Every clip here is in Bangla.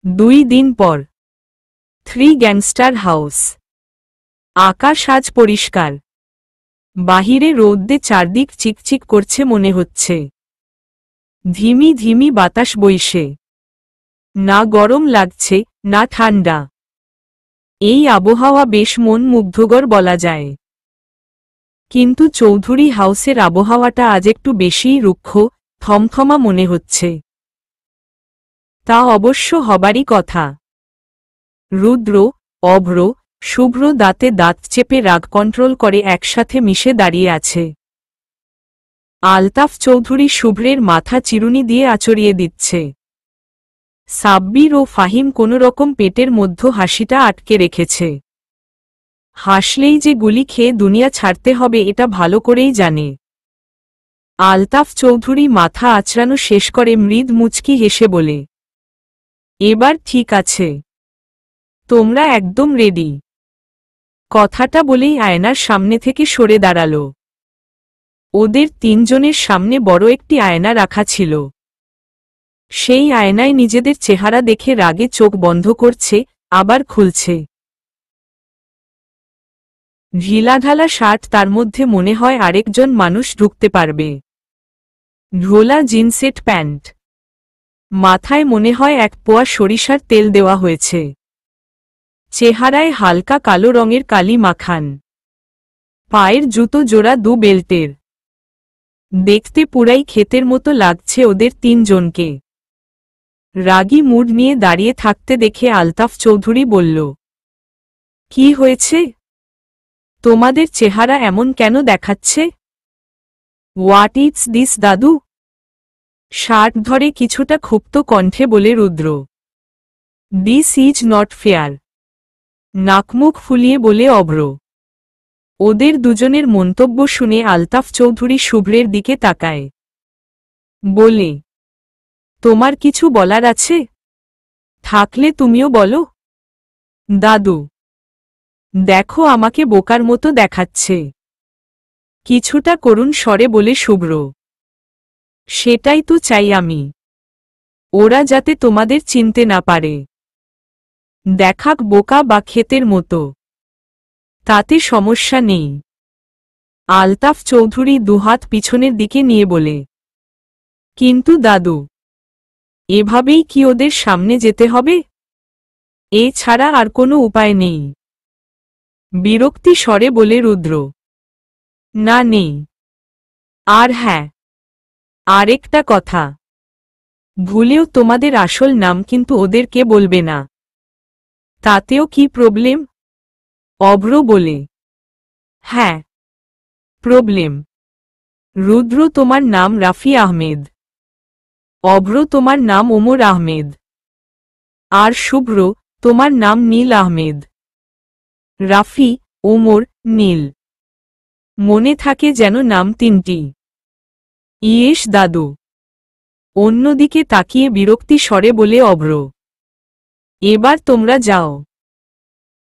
2 দিন পর 3 গ্যাংস্টার হাউস। আকাশ আজ পরিষ্কার। বাহিরে রোদ্দে চারদিক চিকচিক করছে মনে হচ্ছে। ধিমি ধিমি বাতাস বইছে। না গরম লাগছে না ঠান্ডা। এই আবহাওয়া বেশ মন মুগ্ধকর বলা যায়। কিন্তু চৌধুরী হাউসের আবহাওয়াটা আজ একটু বেশিই রুক্ষ, থমথমা মনে হচ্ছে। তা অবশ্য হবারই কথা। রুদ্র, অভ্র, শুভ্র দাঁতে দাঁত চেপে রাগ কন্ট্রোল করে একসাথে মিশে দাঁড়িয়ে আছে। আলতাফ চৌধুরী শুভ্রের মাথা চিরুনি দিয়ে আচড়িয়ে দিচ্ছে। সাব্বির ও ফাহিম কোনোরকম পেটের মধ্য হাসিটা আটকে রেখেছে। হাসলেই যে গুলি খেয়ে দুনিয়া ছাড়তে হবে এটা ভালো করেই জানে। আলতাফ চৌধুরী মাথা আঁচড়ানো শেষ করে মৃদ মুচকি হেসে বলে, এবার ঠিক আছে, তোমরা একদম রেডি। কথাটা বলেই আয়নার সামনে থেকে সরে দাঁড়াল। ওদের তিনজনের সামনে বড় একটি আয়না রাখা ছিল। সেই আয়নায় নিজেদের চেহারা দেখে রাগে চোখ বন্ধ করছে, আবার খুলছে। ঢিলাঢালা শার্ট, তার মধ্যে মনে হয় আরেকজন মানুষ ঢুকতে পারবে। ঢোলা জিন্সের প্যান্ট, মাথায় মনে হয় 1 পোয়া সরিষার তেল দেওয়া হয়েছে। চেহারায় হালকা কালো রঙের কালি মাখান। পায়ের জুতো জোড়া 2 বেল্টের। দেখতে পুরাই ক্ষেতের মতো লাগছে ওদের তিনজনকে। রাগী মুড নিয়ে দাঁড়িয়ে থাকতে দেখে আলতাফ চৌধুরী বলল, কি হয়েছে? তোমাদের চেহারা এমন কেন দেখাচ্ছে? হোয়াট ইটস দিস দাদু? শার্ট ধরে কিছুটা ক্ষুব্ধ কণ্ঠে বলে Rudra. This is not fair. নাকমুখ ফুলিয়ে বলে অভ্র। ওদের দুজনের মন্তব্য শুনে আলতাফ চৌধুরী শুভ্রের দিকে তাকায়। বলে, তোমার কিছু বলার আছে? থাকলে তুমিও বলো। দাদু, দেখো আমাকে বোকার মতো দেখাচ্ছে। কিছুটা করুণ স্বরে বলে শুভ্র। সেটাই তো চাই আমি। ওরা যাতে তোমাদের চিনতে না পারে। দেখাক বোকা বা ক্ষেতের মতো, তাতে সমস্যা নেই। আলতাফ চৌধুরী দুহাত পিছনের দিকে নিয়ে বলে, কিন্তু দাদু, এভাবেই কি ওদের সামনে যেতে হবে? এ ছাড়া আর কোনো উপায় নেই। বিরক্তি স্বরে বলে রুদ্র। না নেই। আর হ্যাঁ, আরেকটা কথা, ভুলেও তোমাদের আসল নাম কিন্তু ওদেরকে বলবে না। তাতেও কি প্রবলেম? অভ্র বলে, হ্যাঁ, প্রবলেম। রুদ্র, তোমার নাম রাফি আহমেদ। অভ্র, তোমার নাম ওমর আহমেদ। আর শুভ্র, তোমার নাম নীল আহমেদ। রাফি, ওমর, নীল, মনে থাকে যেন নাম 3টি। ইয়েস দাদু। অন্যদিকে তাকিয়ে বিরক্তি স্বরে বলে অভ্র। এবার তোমরা যাও।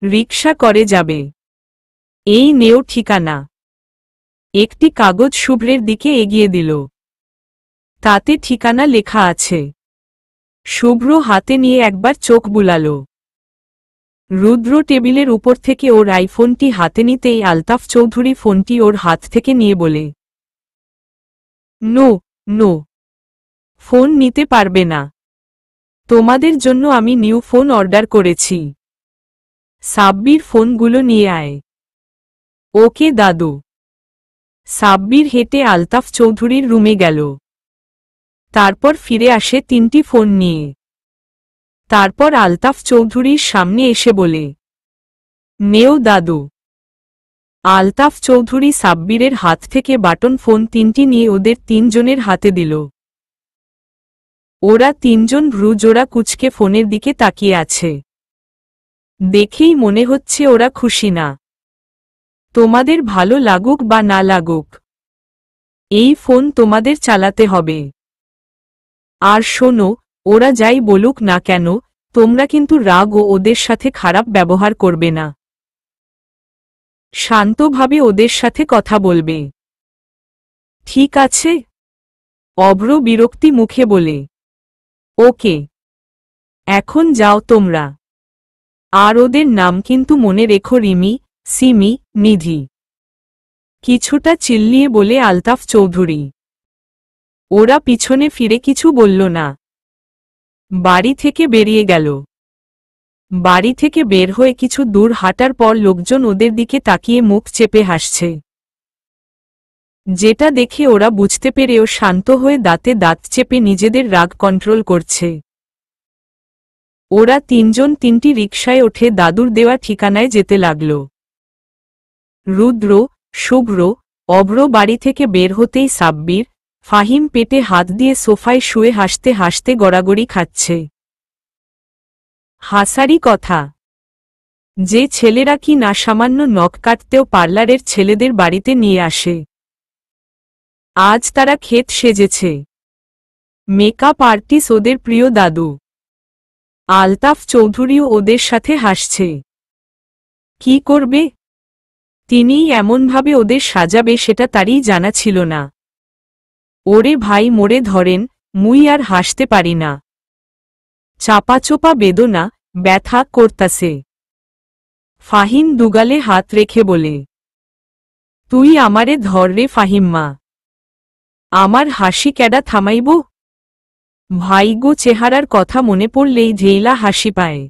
রিকশা করে যাবে। এই নেও ঠিকানা। একটি কাগজ শুভ্রের দিকে এগিয়ে দিল। তাতে ঠিকানা লেখা আছে। শুভ্র হাতে নিয়ে একবার চোখ বুলাল। রুদ্র টেবিলের উপর থেকে ওর আইফোনটি হাতে নিতেই আলতাফ চৌধুরী ফোনটি ওর হাত থেকে নিয়ে বলে, নো নো, ফোন নিতে পারবে না। তোমাদের জন্য আমি নিউ ফোন অর্ডার করেছি। সাব্বির, ফোনগুলো নিয়ে আয়। ওকে দাদু। সাব্বির হেঁটে আলতাফ চৌধুরীর রুমে গেল। তারপর ফিরে আসে 3টি ফোন নিয়ে। তারপর আলতাফ চৌধুরীর সামনে এসে বলে, নেও দাদু। আলতাফ চৌধুরী সাব্বিরের হাত থেকে বাটন ফোন 3টি নিয়ে ওদের তিনজনের হাতে দিল। ওরা তিনজন ভ্রুজোড়া কুঁচকে ফোনের দিকে তাকিয়ে আছে। দেখেই মনে হচ্ছে ওরা খুশি না। তোমাদের ভালো লাগুক বা না লাগুক, এই ফোন তোমাদের চালাতে হবে। আর শোনো, ওরা যাই বলুক না কেন, তোমরা কিন্তু রাগ ও ওদের সাথে খারাপ ব্যবহার করবে না। শান্তভাবে ওদের সাথে কথা বলবে। ঠিক আছে? অভ্র বিরক্তি মুখে বলে, ওকে। এখন যাও তোমরা। আর ওদের নাম কিন্তু মনে রেখো, রিমি, সিমি, নিধি। কিছুটা চিল্লিয়ে বলে আলতাফ চৌধুরী। ওরা পিছনে ফিরে কিছু বলল না। বাড়ি থেকে বেরিয়ে গেল। বাড়ি থেকে বের হয়ে কিছু দূর হাঁটার পর লোকজন ওদের দিকে তাকিয়ে মুখ চেপে হাসছে। যেটা দেখে ওরা বুঝতে পেরেও শান্ত হয়ে দাঁতে দাঁত চেপে নিজেদের রাগ কন্ট্রোল করছে। ওরা তিনজন তিনটি রিকশায় ওঠে দাদুর দেওয়া ঠিকানায় যেতে লাগল। রুদ্র, শুভ্র, অভ্র বাড়ি থেকে বের হতেই সাব্বির, ফাহিম পেটে হাত দিয়ে সোফায় শুয়ে হাসতে হাসতে গড়াগড়ি খাচ্ছে। হাসারই কথা, যে ছেলেরা কি না সামান্য নখ কাটতেও পার্লারের ছেলেদের বাড়িতে নিয়ে আসে। আজ তারা ক্ষেত সেজেছে। মেকআপ আর্টিস্ট ওদের প্রিয় দাদু। আলতাফ চৌধুরীও ওদের সাথে হাসছে। কি করবে? তিনিই এমনভাবে ওদের সাজাবে সেটা তারই জানা ছিল না। ওরে ভাই মোরে ধরেন, মুই আর হাসতে পারি না। চাপাচোপা বেদনা, ব্যথা করতাছে। ফাহিম দুগালে হাত রেখে বলে, তুই আমারে ধর রে ফাহিম্মা। আমার হাসি ক্যাডা থামাইব? ভাইগো চেহারার কথা মনে পড়লেই ঢেইলা হাসি পায়।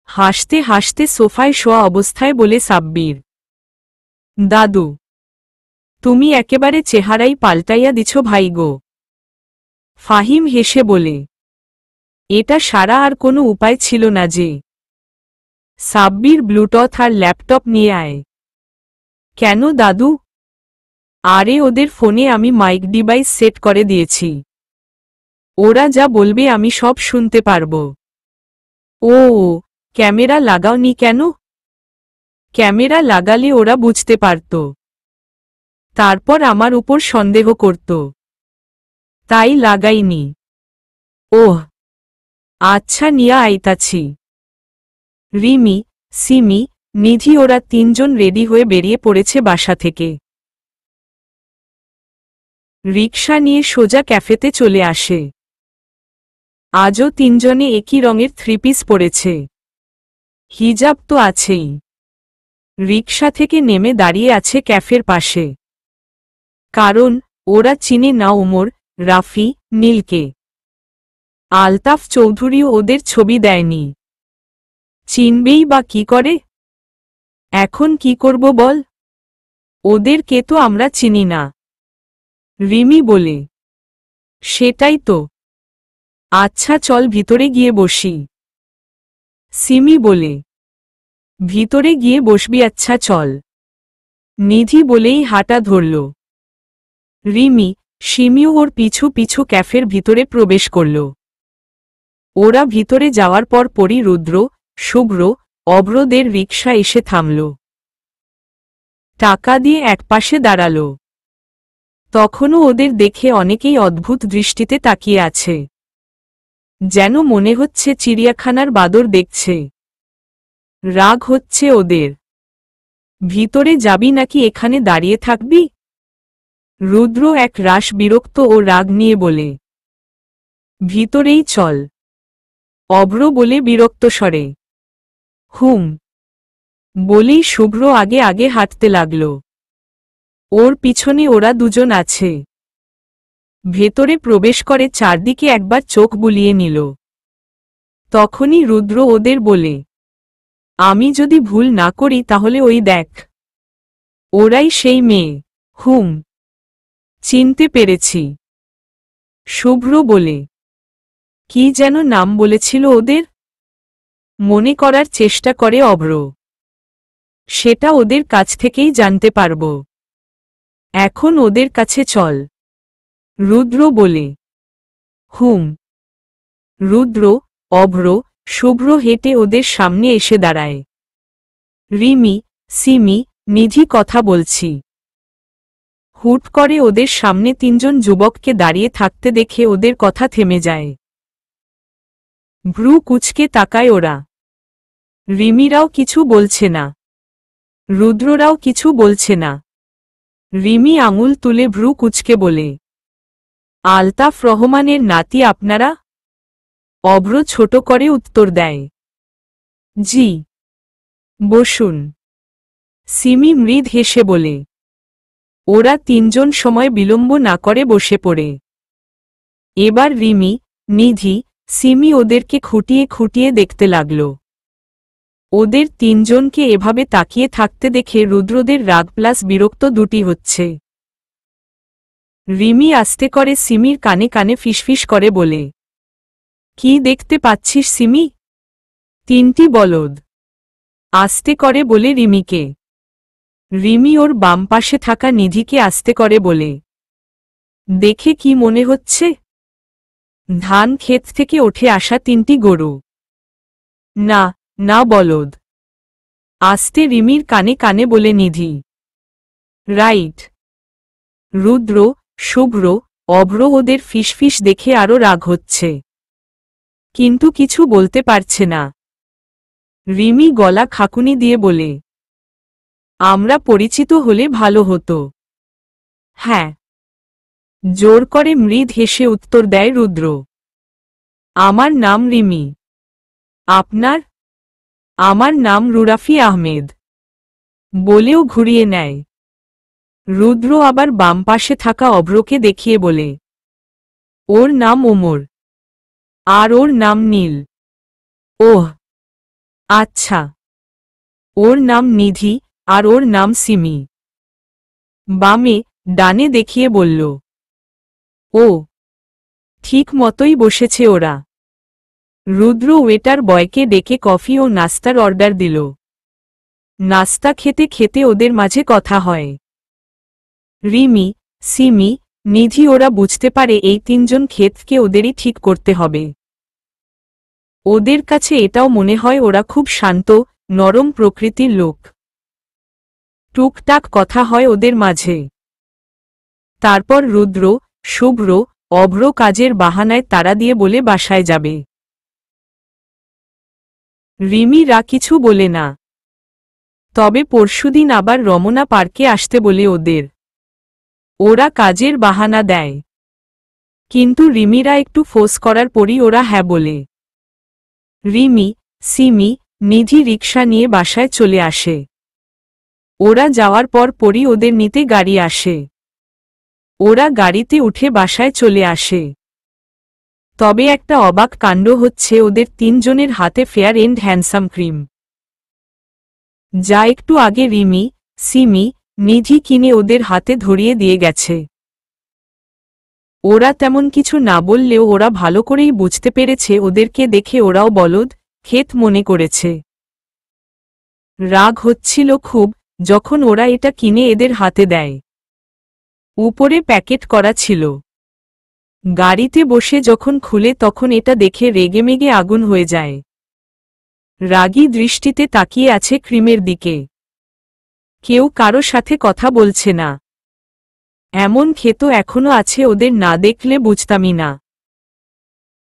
হাসতে হাসতে সোফায় শোয়া অবস্থায় বলে সাব্বির, দাদু, তুমি একেবারে চেহারাই পাল্টাইয়া দিছ ভাইগো। ফাহিম হেসে বলে, এটা সারা আর কোনো উপায় ছিল না যে। সাব্বির ব্লুটুথ আর ল্যাপটপ নিয়ে আয়। কেন দাদু? আরে ওদের ফোনে আমি মাইক ডিভাইস সেট করে দিয়েছি। ওরা যা বলবে আমি সব শুনতে পারব। ও, ক্যামেরা লাগাওনি কেন? ক্যামেরা লাগালে ওরা বুঝতে পারত। তারপর আমার উপর সন্দেহ করত। তাই লাগাইনি। ওহ, আচ্ছা নিয়া আইতাছি। রিমি, সিমি, নিধি ওরা তিনজন রেডি হয়ে বেরিয়ে পড়েছে বাসা থেকে। রিকশা নিয়ে সোজা ক্যাফেতে চলে আসে। আজও তিনজনে একই রঙের থ্রিপিস পরেছে। হিজাব তো আছেই। রিকশা থেকে নেমে দাঁড়িয়ে আছে ক্যাফের পাশে। কারণ ওরা চিনে না ওমর, রাফি, নীলকে। আলতাফ চৌধুরীও ওদের ছবি দেয়নি। চিনবেই বা কি করে? এখন কি করব বল? ওদেরকে তো আমরা চিনি না। রিমি বলে, সেটাই তো। আচ্ছা চল ভিতরে গিয়ে বসি। সিমি বলে, ভিতরে গিয়ে বসবি? আচ্ছা চল। নিধি বলেই হাঁটা ধরল। রিমি, সিমিও ওর পিছু পিছু ক্যাফের ভিতরে প্রবেশ করল। ওরা ভিতরে যাওয়ার পর পরই রুদ্র, শুভ্র, অভ্রদের রিকশা এসে থামল। টাকা দিয়ে একপাশে দাঁড়াল। তখনও ওদের দেখে অনেকেই অদ্ভুত দৃষ্টিতে তাকিয়ে আছে। যেন মনে হচ্ছে চিড়িয়াখানার বাদর দেখছে। রাগ হচ্ছে ওদের। ভিতরে যাবি নাকি এখানে দাঁড়িয়ে থাকবি? রুদ্র এক রাশ বিরক্ত ও রাগ নিয়ে বলে, ভিতরেই চল। অভ্র বলে বিরক্ত স্বরে। হুম বলেই শুভ্র আগে আগে হাঁটতে লাগল। ওর পিছনে ওরা দুজন আছে। ভেতরে প্রবেশ করে চারদিকে একবার চোখ বুলিয়ে নিল। তখনই রুদ্র ওদের বলে, আমি যদি ভুল না করি তাহলে ওই দেখ, ওরাই সেই মেয়ে। হুম, চিনতে পেরেছি। শুভ্র বলে, কি যেন নাম বলেছিল ওদের? মনে করার চেষ্টা করে অভ্র। সেটা ওদের কাছ থেকেই জানতে পারব। এখন ওদের কাছে চল। রুদ্র বলে। হুম। রুদ্র, অভ্র, শুভ্র হেঁটে ওদের সামনে এসে দাঁড়ায়। রিমি, সিমি, নিধি কথা বলছি। হুট করে ওদের সামনে তিনজন যুবককে দাঁড়িয়ে থাকতে দেখে ওদের কথা থেমে যায়। ভ্রু কুঁচকে তাকায় ওরা। রিমিরাও কিছু বলছে না। রুদ্ররাও কিছু বলছে না। রিমি আঙুল তুলে ভ্রু কুঁচকে বলে, আলতাফ রহমানের নাতি আপনারা? অভ্র ছোট করে উত্তর দেয়, জি, বসুন। সিমি মৃদ হেসে বলে। ওরা তিনজন সময় বিলম্ব না করে বসে পড়ে। এবার রিমি, নিধি, সিমি ওদেরকে খুঁটিয়ে খুঁটিয়ে দেখতে লাগল। ওদের তিনজনকে এভাবে তাকিয়ে থাকতে দেখে রুদ্রদের রাগ প্লাস বিরক্ত দুটি হচ্ছে। রিমি আস্তে করে সিমির কানে কানে ফিসফিস করে বলে, কি দেখতে পাচ্ছিস সিমি? তিনটি বলদ। আস্তে করে বলে রিমিকে। রিমি ওর বাম পাশে থাকা নিধিকে আস্তে করে বলে, দেখে কি মনে হচ্ছে? ধান ক্ষেত থেকে উঠে আসা তিনটি গরু। না, না বলদ। আস্তে রিমির কানে কানে বলে নিধি। রাইট। রুদ্র, শুভ্র, অভ্র ওদের ফিসফিস দেখে আরো রাগ হচ্ছে, কিন্তু কিছু বলতে পারছে না। রিমি গলা খাকুনি দিয়ে বলে, আমরা পরিচিত হলে ভালো হতো। হ্যাঁ। জোর করে মৃদ হেসে উত্তর দেয় রুদ্র। আমার নাম রিমি। আপনার? আমার নাম রুরাফি আহমেদ। বলেও ঘুরিয়ে নেয়। রুদ্র আবার বাম পাশে থাকা অভ্রকে দেখিয়ে বলে, ওর নাম ওমর। আর ওর নাম নীল। ওহ, আচ্ছা। ওর নাম নিধি, আর ওর নাম সিমি। বামে, ডানে দেখিয়ে বলল। ও, ঠিক মতোই বসেছে ওরা। রুদ্র ওয়েটার বয়কে ডেকে কফি ও নাস্তার অর্ডার দিল। নাস্তা খেতে খেতে ওদের মাঝে কথা হয়। রিমি, সিমি, নিধি ওরা বুঝতে পারে এই তিনজন ক্ষেতকে ওদেরই ঠিক করতে হবে। ওদের কাছে এটাও মনে হয় ওরা খুব শান্ত, নরম প্রকৃতির লোক। টুকটাক কথা হয় ওদের মাঝে। তারপর রুদ্র, শুভ্র, অভ্র কাজের বাহানায় তাড়া দিয়ে বলে বাসায় যাবে। রিমিরা কিছু বলে না। তবে পরশুদিন আবার রমনা পার্কে আসতে বলে ওদের। ওরা কাজের বাহানা দেয়। কিন্তু রিমিরা একটু ফোর্স করার পরই ওরা হ্যাঁ বলে। রিমি, সিমি, নিধি রিকশা নিয়ে বাসায় চলে আসে। ওরা যাওয়ার পর পরই ওদের নিতে গাড়ি আসে। ওরা গাড়িতে উঠে বাসায় চলে আসে। তবে একটা অবাক কাণ্ড হচ্ছে ওদের তিনজনের হাতে ফেয়ার এন্ড হ্যান্ডসাম ক্রিম, যা একটু আগে রিমি, সিমি, নিধি কিনে ওদের হাতে ধরিয়ে দিয়ে গেছে। ওরা তেমন কিছু না বললেও ওরা ভালো করেই বুঝতে পেরেছে ওদেরকে দেখে ওরাও বলদ, ক্ষেত মনে করেছে। রাগ হচ্ছিল খুব যখন ওরা এটা কিনে এদের হাতে দেয়। উপরে প্যাকেট করা ছিল। গাড়িতে বসে যখন খুলে তখন এটা দেখে রেগেমেগে আগুন হয়ে যায়। রাগী দৃষ্টিতে তাকিয়ে আছে ক্রিমের দিকে। কেউ কারো সাথে কথা বলছে না। এমন ক্ষেত এখনো আছে ওদের না দেখলে বুঝতামই না।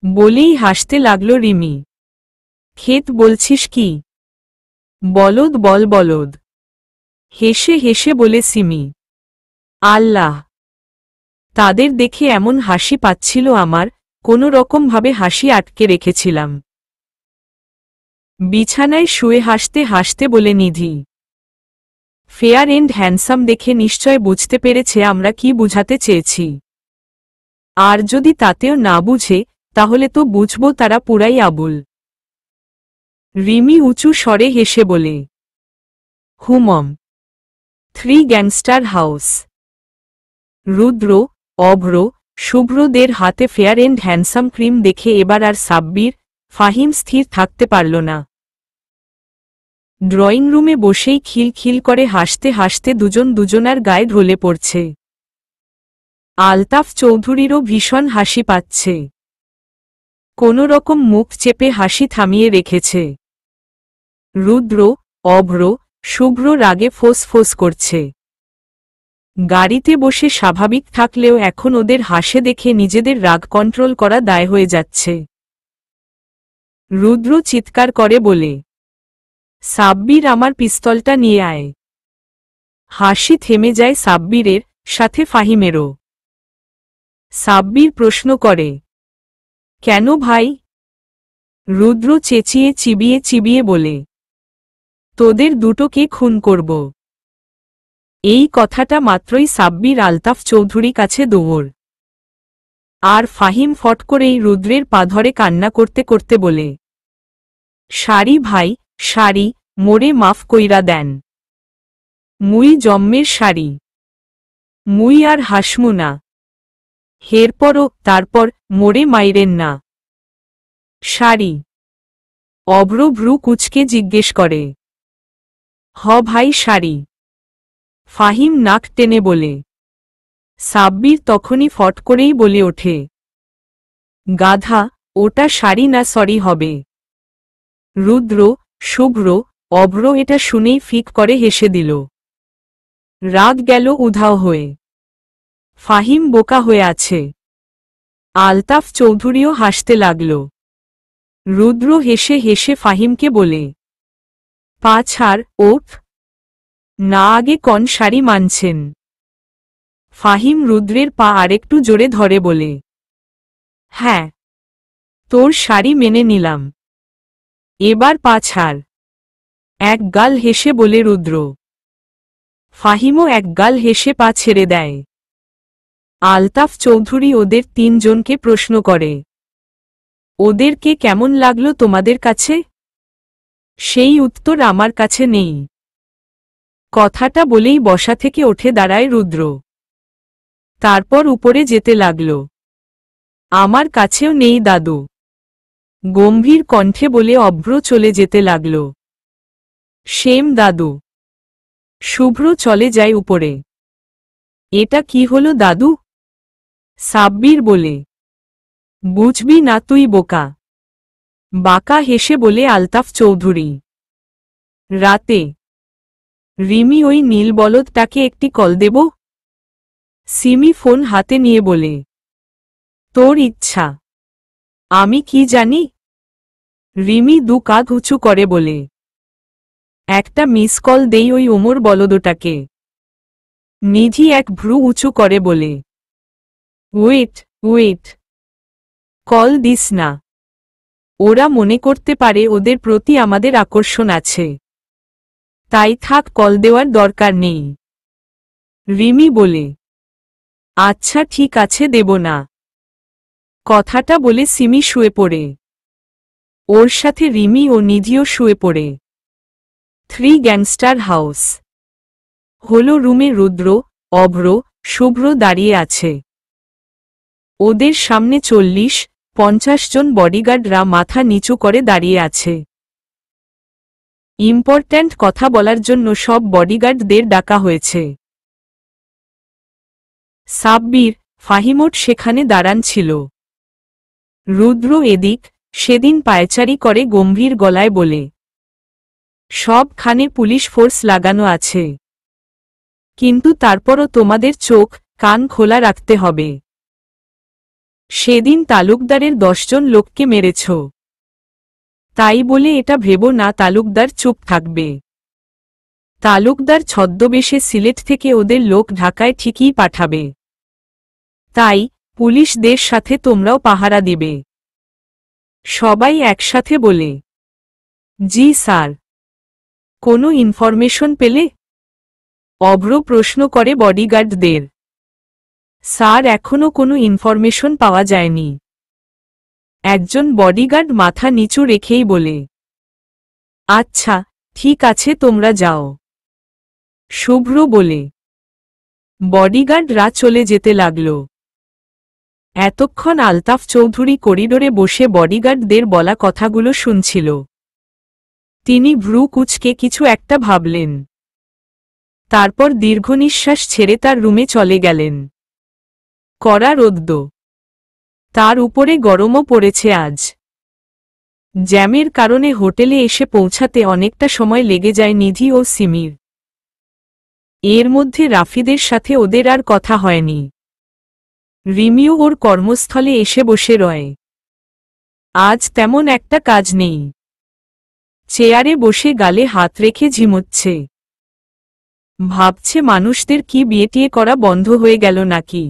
বলেই হাসতে লাগল রিমি। ক্ষেত বলছিস কি? বলদ বল বলদ। হেসে হেসে বলে সিমি। আল্লাহ! তাদের দেখে এমন হাসি পাচ্ছিল আমার, কোনো রকমভাবে হাসি আটকে রেখেছিলাম। বিছানায় শুয়ে হাসতে হাসতে বলে নিধি। ফেয়ার এন্ড হ্যান্ডসাম দেখে নিশ্চয় বুঝতে পেরেছে আমরা কি বুঝাতে চেয়েছি। আর যদি তাতেও না বুঝে, তাহলে তো বুঝব তারা পুরাই আবুল। রিমি উঁচু স্বরে হেসে বলে, হুমম। 3 গ্যাংস্টার হাউস। রুদ্র, অভ্র, শুভ্রদের হাতে ফেয়ার এন্ড হ্যান্ডসাম ক্রিম দেখে এবার আর সাব্বির, ফাহিম স্থির থাকতে পারল না। ড্রয়িং রুমে বসেই খিলখিল করে হাসতে হাসতে দুজন দুজনার গায়ে ঢলে পড়ছে। আলতাফ চৌধুরীরও ভীষণ হাসি পাচ্ছে। কোনো রকম মুখ চেপে হাসি থামিয়ে রেখেছে। রুদ্র, অভ্র, শুভ্র রাগে ফোঁস করছে। গাড়িতে বসে স্বাভাবিক থাকলেও এখন ওদের হাসে দেখে নিজেদের রাগ কন্ট্রোল করা দায় হয়ে যাচ্ছে। রুদ্র চিৎকার করে বলে, সাব্বির আমার পিস্তলটা নিয়ে আয়। হাসি থেমে যায় সাব্বিরের, সাথে ফাহিমেরও। সাব্বির প্রশ্ন করে, কেন ভাই? রুদ্র চেঁচিয়ে চিবিয়ে চিবিয়ে বলে, তোদের দুটোকে খুন করব। এই কথাটা মাত্রই সাব্বির আলতাফ চৌধুরী কাছে দৌড়। আর ফাহিম ফট করেই রুদ্রের পা ধরে কান্না করতে করতে বলে, সারি ভাই, সারি, মোরে মাফ কইরা দেন। মুই জম্মের সারি, মুই আর হাসমু না। হেরপরও তারপর মোরে মাইরেন না। সারি। অভ্র ভ্রু কুচকে জিজ্ঞেস করে, হ ভাই সারি। ফাহিম নাক টেনে বলে। সাব্বির তখনই ফট করেই বলে ওঠে, গাধা, ওটা সারি না সরি হবে। রুদ্র, শুভ্র, অভ্র এটা শুনেই ফিক করে হেসে দিল। রাগ গেল উধাও হয়ে। ফাহিম বোকা হয়ে আছে। আলতাফ চৌধুরীও হাসতে লাগল। রুদ্র হেসে হেসে ফাহিমকে বলে, পা ছাড়, ওঠ না, আগে কন সারি মানছেন। ফাহিম রুদ্রের পা আরেকটু জোরে ধরে বলে, হ্যাঁ, তোর সারি মেনে নিলাম। এবার পা ছাড়। এক গাল হেসে বলে রুদ্র। ফাহিমও এক গাল হেসে পা ছেড়ে দেয়। আলতাফ চৌধুরী ওদের তিনজনকে প্রশ্ন করে, ওদেরকে কেমন লাগলো তোমাদের কাছে? সেই উত্তর আমার কাছে নেই। কথাটা বলেই বসা থেকে উঠে দাঁড়ায় রুদ্র। তারপর উপরে যেতে লাগল। আমার কাছেও নেই দাদু, গম্ভীর কণ্ঠে বলে অভ্র চলে যেতে লাগল। সেম দাদু। শুভ্র চলে যায় উপরে। এটা কি হলো দাদু? সাব্বির বলে। বুঝবি না তুই বোকা। বাঁকা হেসে বলে আলতাফ চৌধুরী। রাতে রিমি ওই নীল বলদটাকে একটি কল দেব? সিমি ফোন হাতে নিয়ে বলে, তোর ইচ্ছা। আমি কি জানি? রিমি দু কাঁধ উঁচু করে বলে, একটা মিস কল দেই ওই ওমর বলদটাকে। নিধি এক ভ্রু উঁচু করে বলে, ওয়েট ওয়েট, কল দিস না। ওরা মনে করতে পারে ওদের প্রতি আমাদের আকর্ষণ আছে। তাই থাক, কল দেওয়ার দরকার নেই। রিমি বলে, আচ্ছা ঠিক আছে, দেব না। কথাটা বলে সিমি শুয়ে পড়ে। ওর সাথে রিমি ও নিধিও শুয়ে পড়ে। 3 গ্যাংস্টার হাউস হলো রুমে রুদ্র, অভ্র, শুভ্র দাঁড়িয়ে আছে। ওদের সামনে 40-50 জন বডিগার্ডরা মাথা নিচু করে দাঁড়িয়ে আছে। ইম্পর্ট্যান্ট কথা বলার জন্য সব বডিগার্ডদের ডাকা হয়েছে। সাব্বির, ফাহিমোট সেখানে দাঁড়ান ছিল। রুদ্র এদিক সেদিন পায়চারি করে গম্ভীর গলায় বলে, সবখানে পুলিশ ফোর্স লাগানো আছে। কিন্তু তারপরও তোমাদের চোখ কান খোলা রাখতে হবে। সেদিন তালুকদারের 10 জন লোককে মেরেছ। তাই বলে এটা ভেবো না তালুকদার চুপ থাকবে। তালুকদার ছদ্মবেশে সিলেট থেকে ওদের লোক ঢাকায় ঠিকই পাঠাবে। তাই পুলিশদের সাথে তোমরাও পাহারা দিবে। সবাই একসাথে বলে, জি স্যার। কোনো ইনফরমেশন পেলে? অভ্র প্রশ্ন করে বডিগার্ডদের। স্যার, এখনো কোনো ইনফরমেশন পাওয়া যায়নি। একজন বডিগার্ড মাথা নিচু রেখেই বলে, আচ্ছা ঠিক আছে, তোমরা যাও। শুভ্র বলে। বডিগার্ডরা চলে যেতে লাগল। এতক্ষণ আলতাফ চৌধুরী করিডোরে বসে বডিগার্ডদের বলা কথাগুলো শুনছিল। তিনি ভ্রু কুঁচকে কিছু একটা ভাবলেন। তারপর দীর্ঘনিশ্বাস ছেড়ে তার রুমে চলে গেলেন। কড়া রোদ্দ, তার উপরে গরমও পড়েছে আজ। জ্যামের কারণে হোটেলে এসে পৌঁছাতে অনেকটা সময় লেগে যায় নিধি ও সিমির। এর মধ্যে রাফিদের সাথে ওদের আর কথা হয়নি। রিমিও ওর কর্মস্থলে এসে বসে রয়। আজ তেমন একটা কাজ নেই। চেয়ারে বসে গালে হাত রেখে ঝিমোচ্ছে। ভাবছে মানুষদের কি বিয়ে টিয়ে করা বন্ধ হয়ে গেল নাকি।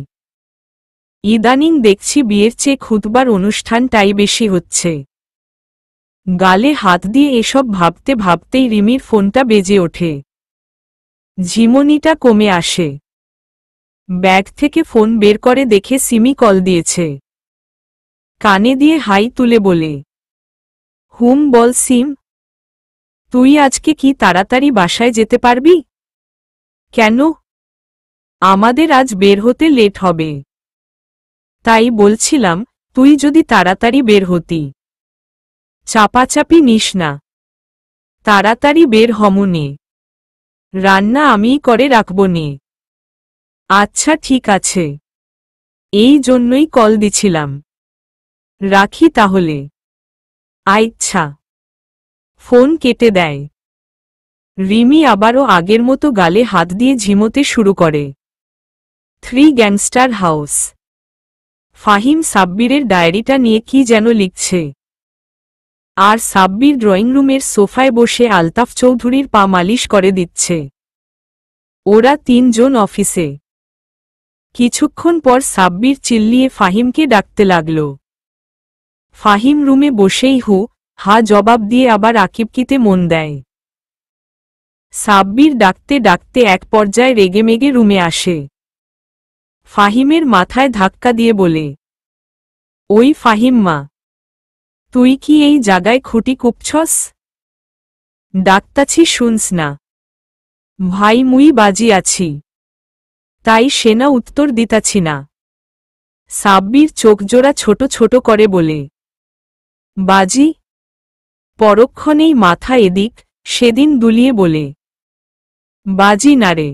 ইদানিং দেখছি বিয়ের চেয়ে খুতবার অনুষ্ঠানটাই বেশি হচ্ছে। গালে হাত দিয়ে এসব ভাবতে ভাবতেই রিমির ফোনটা বেজে ওঠে। ঝিমুনিটা কমে আসে। ব্যাগ থেকে ফোন বের করে দেখে সিমি কল দিয়েছে। কানে দিয়ে হাই তুলে বলে, হুম বল সিম। তুই আজকে কি তাড়াতাড়ি বাসায় যেতে পারবি? কেন? আমাদের আজ বের হতে লেট হবে। তাই বলছিলাম, তুই যদি তাড়াতাড়ি বের হতি। চাপাচাপি নিস না। তাড়াতাড়ি বের হমুনে। রান্না আমিই করে রাখবো নে। আচ্ছা ঠিক আছে। এই জন্যই কল দিছিলাম। রাখি তাহলে। আচ্ছা। ফোন কেটে দেয়। রিমি আবারও আগের মতো গালে হাত দিয়ে ঝিমোতে শুরু করে। 3 গ্যাংস্টার হাউস। ফাহিম সাব্বিরের ডায়েরিটা নিয়ে কি যেন লিখছে। আর সাব্বির ড্রয়িং রুমের সোফায় বসে আলতাফ চৌধুরীর পা মালিশ করে দিচ্ছে। ওরা 3 জন অফিসে। কিছুক্ষণ পর সাব্বির চিল্লিয়ে ফাহিমকে ডাকতে লাগল। ফাহিম রুমে বসেই হা জবাব দিয়ে আবার আকিবকিতে মন দেয়। সাব্বির ডাকতে ডাকতে এক পর্যায়ে রেগেমেগে রুমে আসে। ফাহিমের মাথায় ধাক্কা দিয়ে বলে, ওই ফাহিম মা, তুই কি এই জায়গায় খুঁটি কুপছস? ডাকতাছি শুনস না? ভাই মুই বাজি আছি, তাই সেনা উত্তর দিতাছি না। সাব্বির চোখজোড়া ছোট ছোট করে বলে, বাজি? পরক্ষণেই মাথা এদিক সেদিন দুলিয়ে বলে, বাজি না রে,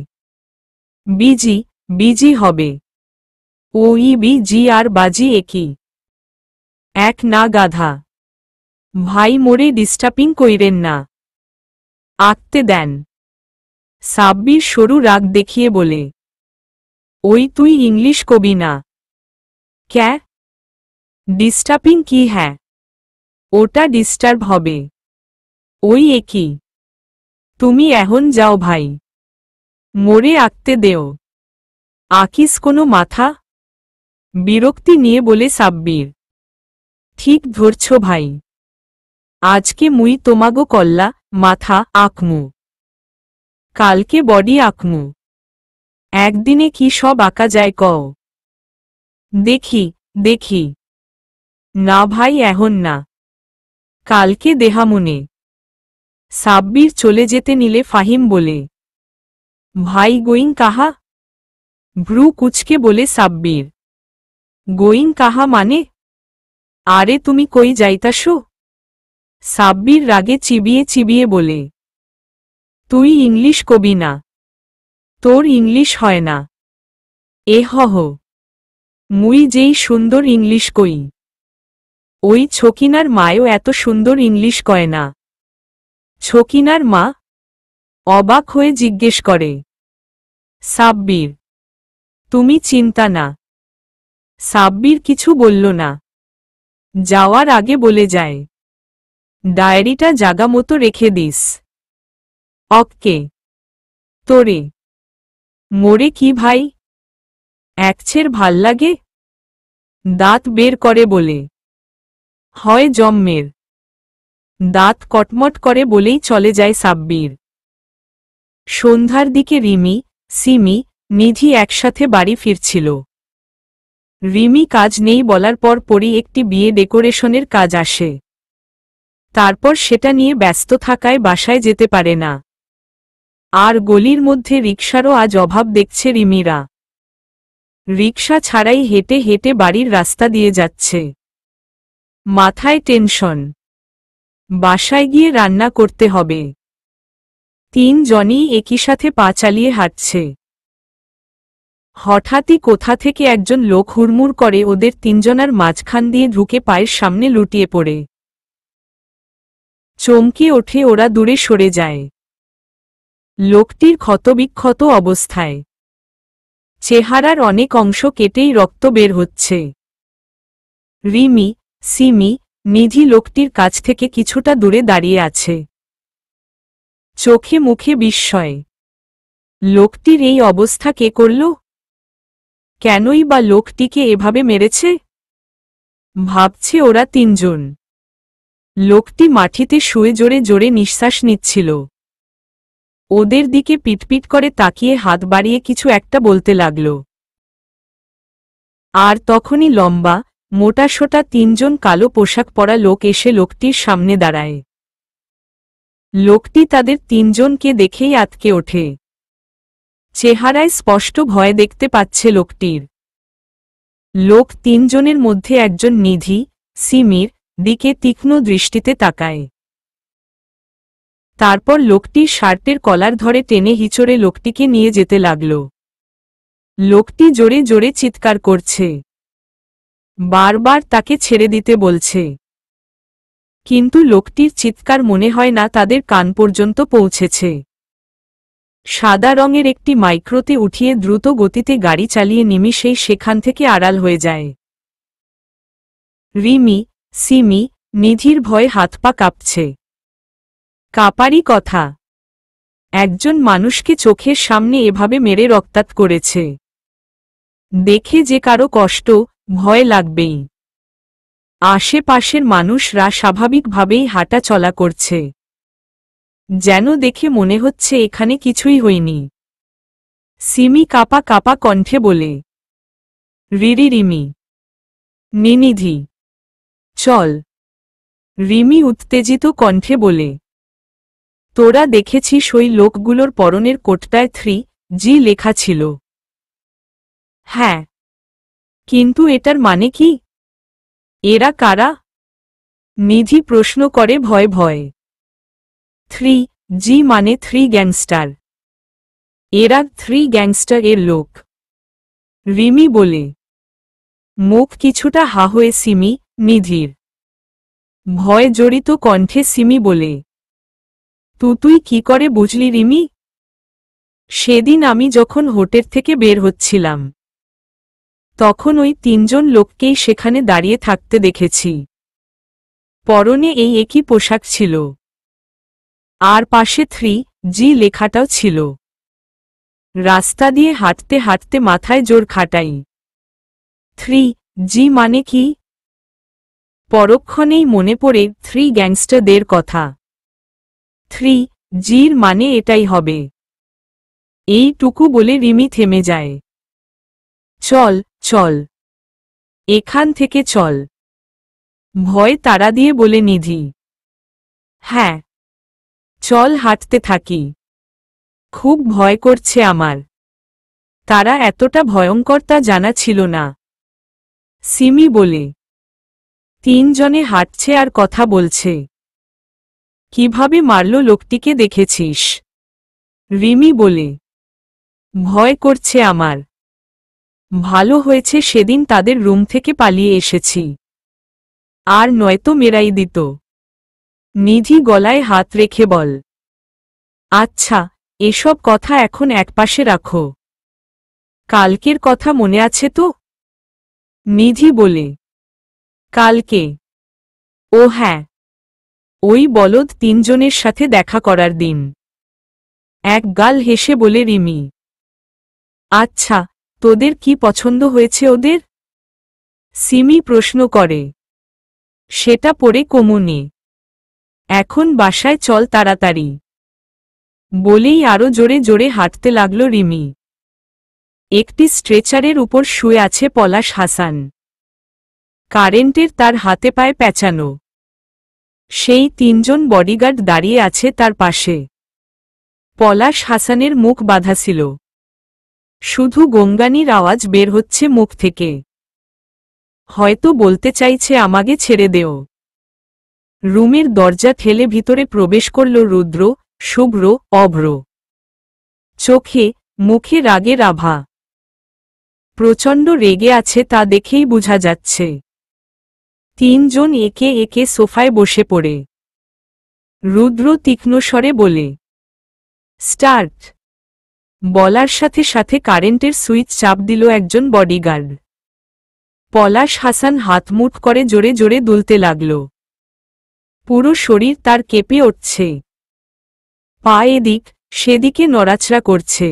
বিজি, বিজি হবে। ওই বিজি আর বাজি একই। এক না গাধা। ভাই মোরে ডিস্টার্বিং কইরেন না। আঁকতে দেন। সাব্বির সরু রাগ দেখিয়ে বলে, ওই তুই ইংলিশ কবি না? ক্যা? ডিস্টার্বিং কি? হ্যাঁ, ওটা ডিস্টার্ব হবে। ওই একই। তুমি এখন যাও ভাই, মোরে আঁকতে দেও। আকিস কোনো মাথা? বিরক্তি নিয়ে বলে সাব্বির। ঠিক ধরছ ভাই, আজকে মুই তোমাগো কল্লা মাথা আঁকমু, কালকে বডি আঁকমু। একদিনে কি সব আঁকা যায় কও? দেখি দেখি। না ভাই এখন না, কালকে দেহামুনে। সাব্বির চলে যেতে নিলে ফাহিম বলে, ভাই গোয়িং কাহা? ভ্রু কুচকে বলে সাব্বির। গোয়িং কাহা মানে? আরে তুমি কই যাইতাসো? সাব্বির রাগে চিবিয়ে চিবিয়ে বলে, তুই ইংলিশ কবি না, তোর ইংলিশ হয় না। হহ, মুই যেই সুন্দর ইংলিশ কই, ওই ছকিনার মায়ও এত সুন্দর ইংলিশ কয় না। ছকিনার মা? অবাক হয়ে জিজ্ঞেস করে। সাব্বির, তুমি চিন্তা না। সাব্বির কিছু বলল না। যাওয়ার আগে বলে যায়, ডায়েরিটা জাগা মতো রেখে দিস। অক্কে। তোরে? মোরে কি ভাই? একছের ভাল লাগে? দাঁত বের করে বলে, হয় জম্মের। দাঁত কটমট করে বলেই চলে যায় সাব্বির। সন্ধ্যার দিকে রিমি, সিমি, নিধি একসাথে বাড়ি ফিরছিল। রিমি কাজ নেই বলার পর পরই একটি বিয়ে ডেকোরেশনের কাজ আসে। তারপর সেটা নিয়ে ব্যস্ত থাকায় বাসায় যেতে পারে না। আর গলির মধ্যে রিকশারও আজ অভাব দেখছে রিমিরা। রিকশা ছাড়াই হেঁটে হেঁটে বাড়ির রাস্তা দিয়ে যাচ্ছে। মাথায় টেনশন। বাসায় গিয়ে রান্না করতে হবে। 3 জনই একই সাথে পা চালিয়ে হাঁটছে। হঠাৎই কোথা থেকে একজন লোক হুড়মুড় করে ওদের 3 জনার মাঝখান দিয়ে ঢুকে পায়ের সামনে লুটিয়ে পড়ে। চমকে ওঠে ওরা, দূরে সরে যায়। লোকটির ক্ষতবিক্ষত অবস্থায়। চেহারার অনেক অংশ কেটেই রক্ত বের হচ্ছে। রিমি, সিমি, নিধি লোকটির কাছ থেকে কিছুটা দূরে দাঁড়িয়ে আছে। চোখে মুখে বিস্ময়। লোকটির এই অবস্থা কে করল? কেনই বা লোকটিকে এভাবে মেরেছে? ভাবছে ওরা 3 জন। লোকটি মাটিতে শুয়ে জোরে জোরে নিঃশ্বাস নিচ্ছিল। ওদের দিকে পিটপিট করে তাকিয়ে হাত বাড়িয়ে কিছু একটা বলতে লাগল। আর তখনই লম্বা মোটাসোটা তিনজন কালো পোশাক পরা লোক এসে লোকটির সামনে দাঁড়ায়। লোকটি তাদের তিনজনকে দেখেই আঁতকে ওঠে। চেহারায় স্পষ্ট ভয় দেখতে পাচ্ছে লোকটির। লোক তিনজনের মধ্যে একজন নিধি সিমির দিকে তীক্ষ্ণ দৃষ্টিতে তাকায়। তারপর লোকটির শার্টের কলার ধরে টেনে হিচড়ে লোকটিকে নিয়ে যেতে লাগল। লোকটি জোরে জোরে চিৎকার করছে, বারবার তাকে ছেড়ে দিতে বলছে, কিন্তু লোকটির চিৎকার মনে হয় না তাদের কান পর্যন্ত পৌঁছেছে। সাদা রঙের একটি মাইক্রোতে উঠিয়ে দ্রুত গতিতে গাড়ি চালিয়ে নিমিষেই সেখান থেকে আড়াল হয়ে যায়। রিমি, সিমি, নিধির ভয়ে হাত পা কাঁপছে। কাপারই কথা, একজন মানুষকে চোখের সামনে এভাবে মেরে রক্তাক্ত করেছে। দেখে যে কারো কষ্ট, ভয় লাগবেই। আশেপাশের মানুষরা স্বাভাবিকভাবেই হাঁটা চলা করছে, যেন দেখে মনে হচ্ছে এখানে কিছুই হয়নি। সিমি কাপা কাপা কণ্ঠে বলে, রিরি রিমি, নিনিধি, চল। রিমি উত্তেজিত কণ্ঠে বলে, তোরা দেখেছিস ওই লোকগুলোর পরনের কোটটায় 3G লেখা ছিল? হ্যাঁ, কিন্তু এটার মানে কি? এরা কারা? নিধি প্রশ্ন করে ভয়ে ভয়ে। 3G মানে 3 গ্যাংস্টার। এরা 3 গ্যাংস্টার এর লোক। রিমি বলে। মুখ কিছুটা হা হয়ে সিমি, নিধির। ভয় জড়িত কণ্ঠে সিমি বলে, তুই কি করে বুঝলি রিমি? সেদিন আমি যখন হোটেল থেকে বের হচ্ছিলাম, তখন ওই তিনজন লোককেই সেখানে দাঁড়িয়ে থাকতে দেখেছি। পরনে এই একই পোশাক ছিল, আর পাশে 3G লেখাটাও ছিল। রাস্তা দিয়ে হাঁটতে হাঁটতে মাথায় জোর খাটাই, 3G মানে কি? পরক্ষণেই মনে পড়ে 3 গ্যাংস্টারদের কথা। 3Gর মানে এটাই হবে। এইটুকু বলে রিমি থেমে যায়। চল চল, এখান থেকে চল, ভয় তাড়া দিয়ে বলে নিধি। হ্যাঁ, চল হাঁটতে থাকি। খুব ভয় করছে আমার। তারা এতটা ভয়ঙ্কর তা জানা ছিল না। সিমি বলে, তিনজনে হাঁটছে আর কথা বলছে। কিভাবে মারল লোকটিকে দেখেছিস? রিমি বলে, ভয় করছে আমার। ভালো হয়েছে সেদিন তাদের রুম থেকে পালিয়ে এসেছি, আর নয়তো মেরাই দিত। নিধি গলায় হাত রেখে বল, আচ্ছা, এসব কথা এখন একপাশে রাখো। কালকের কথা মনে আছে তো? নিধি বলে, কালকে? ও হ্যাঁ, ওই বলদ তিনজনের সাথে দেখা করার দিন। এক গাল হেসে বলে রিমি। আচ্ছা, তোদের কি পছন্দ হয়েছে ওদের? সিমি প্রশ্ন করে। সেটা পরে কমুনি, এখন বাসায় চল তাড়াতাড়ি, বলেই আরো জোরে জোরে হাঁটতে লাগল রিমি। একটি স্ট্রেচারের উপর শুয়ে আছে পলাশ হাসান। কারেন্টের তার হাতে পায়ে পেঁচানো। সেই তিনজন বডিগার্ড দাঁড়িয়ে আছে তার পাশে। পলাশ হাসানের মুখ বাঁধা ছিল, শুধু গঙ্গানির আওয়াজ বের হচ্ছে মুখ থেকে। হয়তো বলতে চাইছে আমাকে ছেড়ে দেও। রুমের দরজা ঠেলে ভিতরে প্রবেশ করল রুদ্র, শুভ্র, অভ্র। চোখে মুখে রাগের আভা। প্রচণ্ড রেগে আছে তা দেখেই বোঝা যাচ্ছে। তিনজন একে একে সোফায় বসে পড়ে। রুদ্র তীক্ষ্ণ স্বরে বলে, স্টার্ট। বলার সাথে সাথে কারেন্টের সুইচ চাপ দিল একজন বডিগার্ড। পলাশ হাসান হাত মুঠ করে জোরে জোরে দুলতে লাগল। পুরো শরীর তার কেঁপে উঠছে। পা এদিক সেদিকে নড়াচড়া করছে।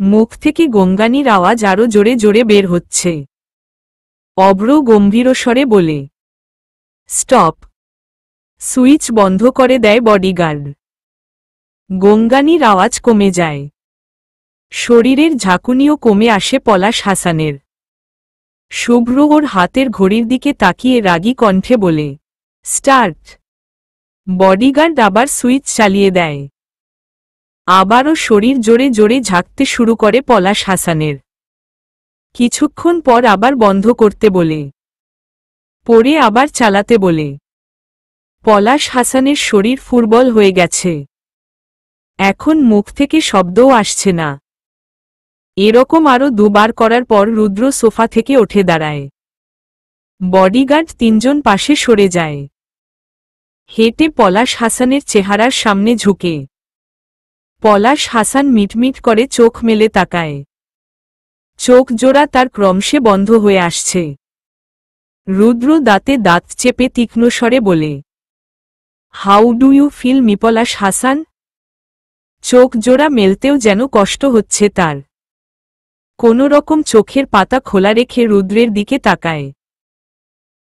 মুখ থেকে গঙ্গানির আওয়াজ আরো জোরে জোরে বের হচ্ছে। অভ্র গম্ভীর স্বরে বলে, স্টপ। সুইচ বন্ধ করে দেয় বডিগার্ড। গঙ্গানির আওয়াজ কমে যায়। শরীরের ঝাঁকুনিও কমে আসে পলাশ হাসানের। শুভ্র ওর হাতের ঘড়ির দিকে তাকিয়ে রাগী কণ্ঠে বলে, স্টার্ট। বডিগার্ড আবার সুইচ চালিয়ে দেয়। আবারও শরীর জোরে জোরে ঝাঁকতে শুরু করে পলাশ হাসানের। কিছুক্ষণ পর আবার বন্ধ করতে বলে, পরে আবার চালাতে বলে। পলাশ হাসানের শরীর ফুরবল হয়ে গেছে। এখন মুখ থেকে শব্দও আসছে না। এরকম আরও দুবার করার পর রুদ্র সোফা থেকে উঠে দাঁড়ায়। বডিগার্ড তিনজন পাশে সরে যায়। হেঁটে পলাশ হাসানের চেহারার সামনে ঝুঁকে। পলাশ হাসান মিটমিট করে চোখ মেলে তাকায়। চোখ জোড়া তার ক্রমশে বন্ধ হয়ে আসছে। রুদ্র দাঁতে দাঁত চেপে তীক্ষ্ণ স্বরে বলে, how do you feel me Palash Hasan? চোখ জোড়া মেলতেও যেন কষ্ট হচ্ছে তার। কোনো রকম চোখের পাতা খোলা রেখে রুদ্রের দিকে তাকায়।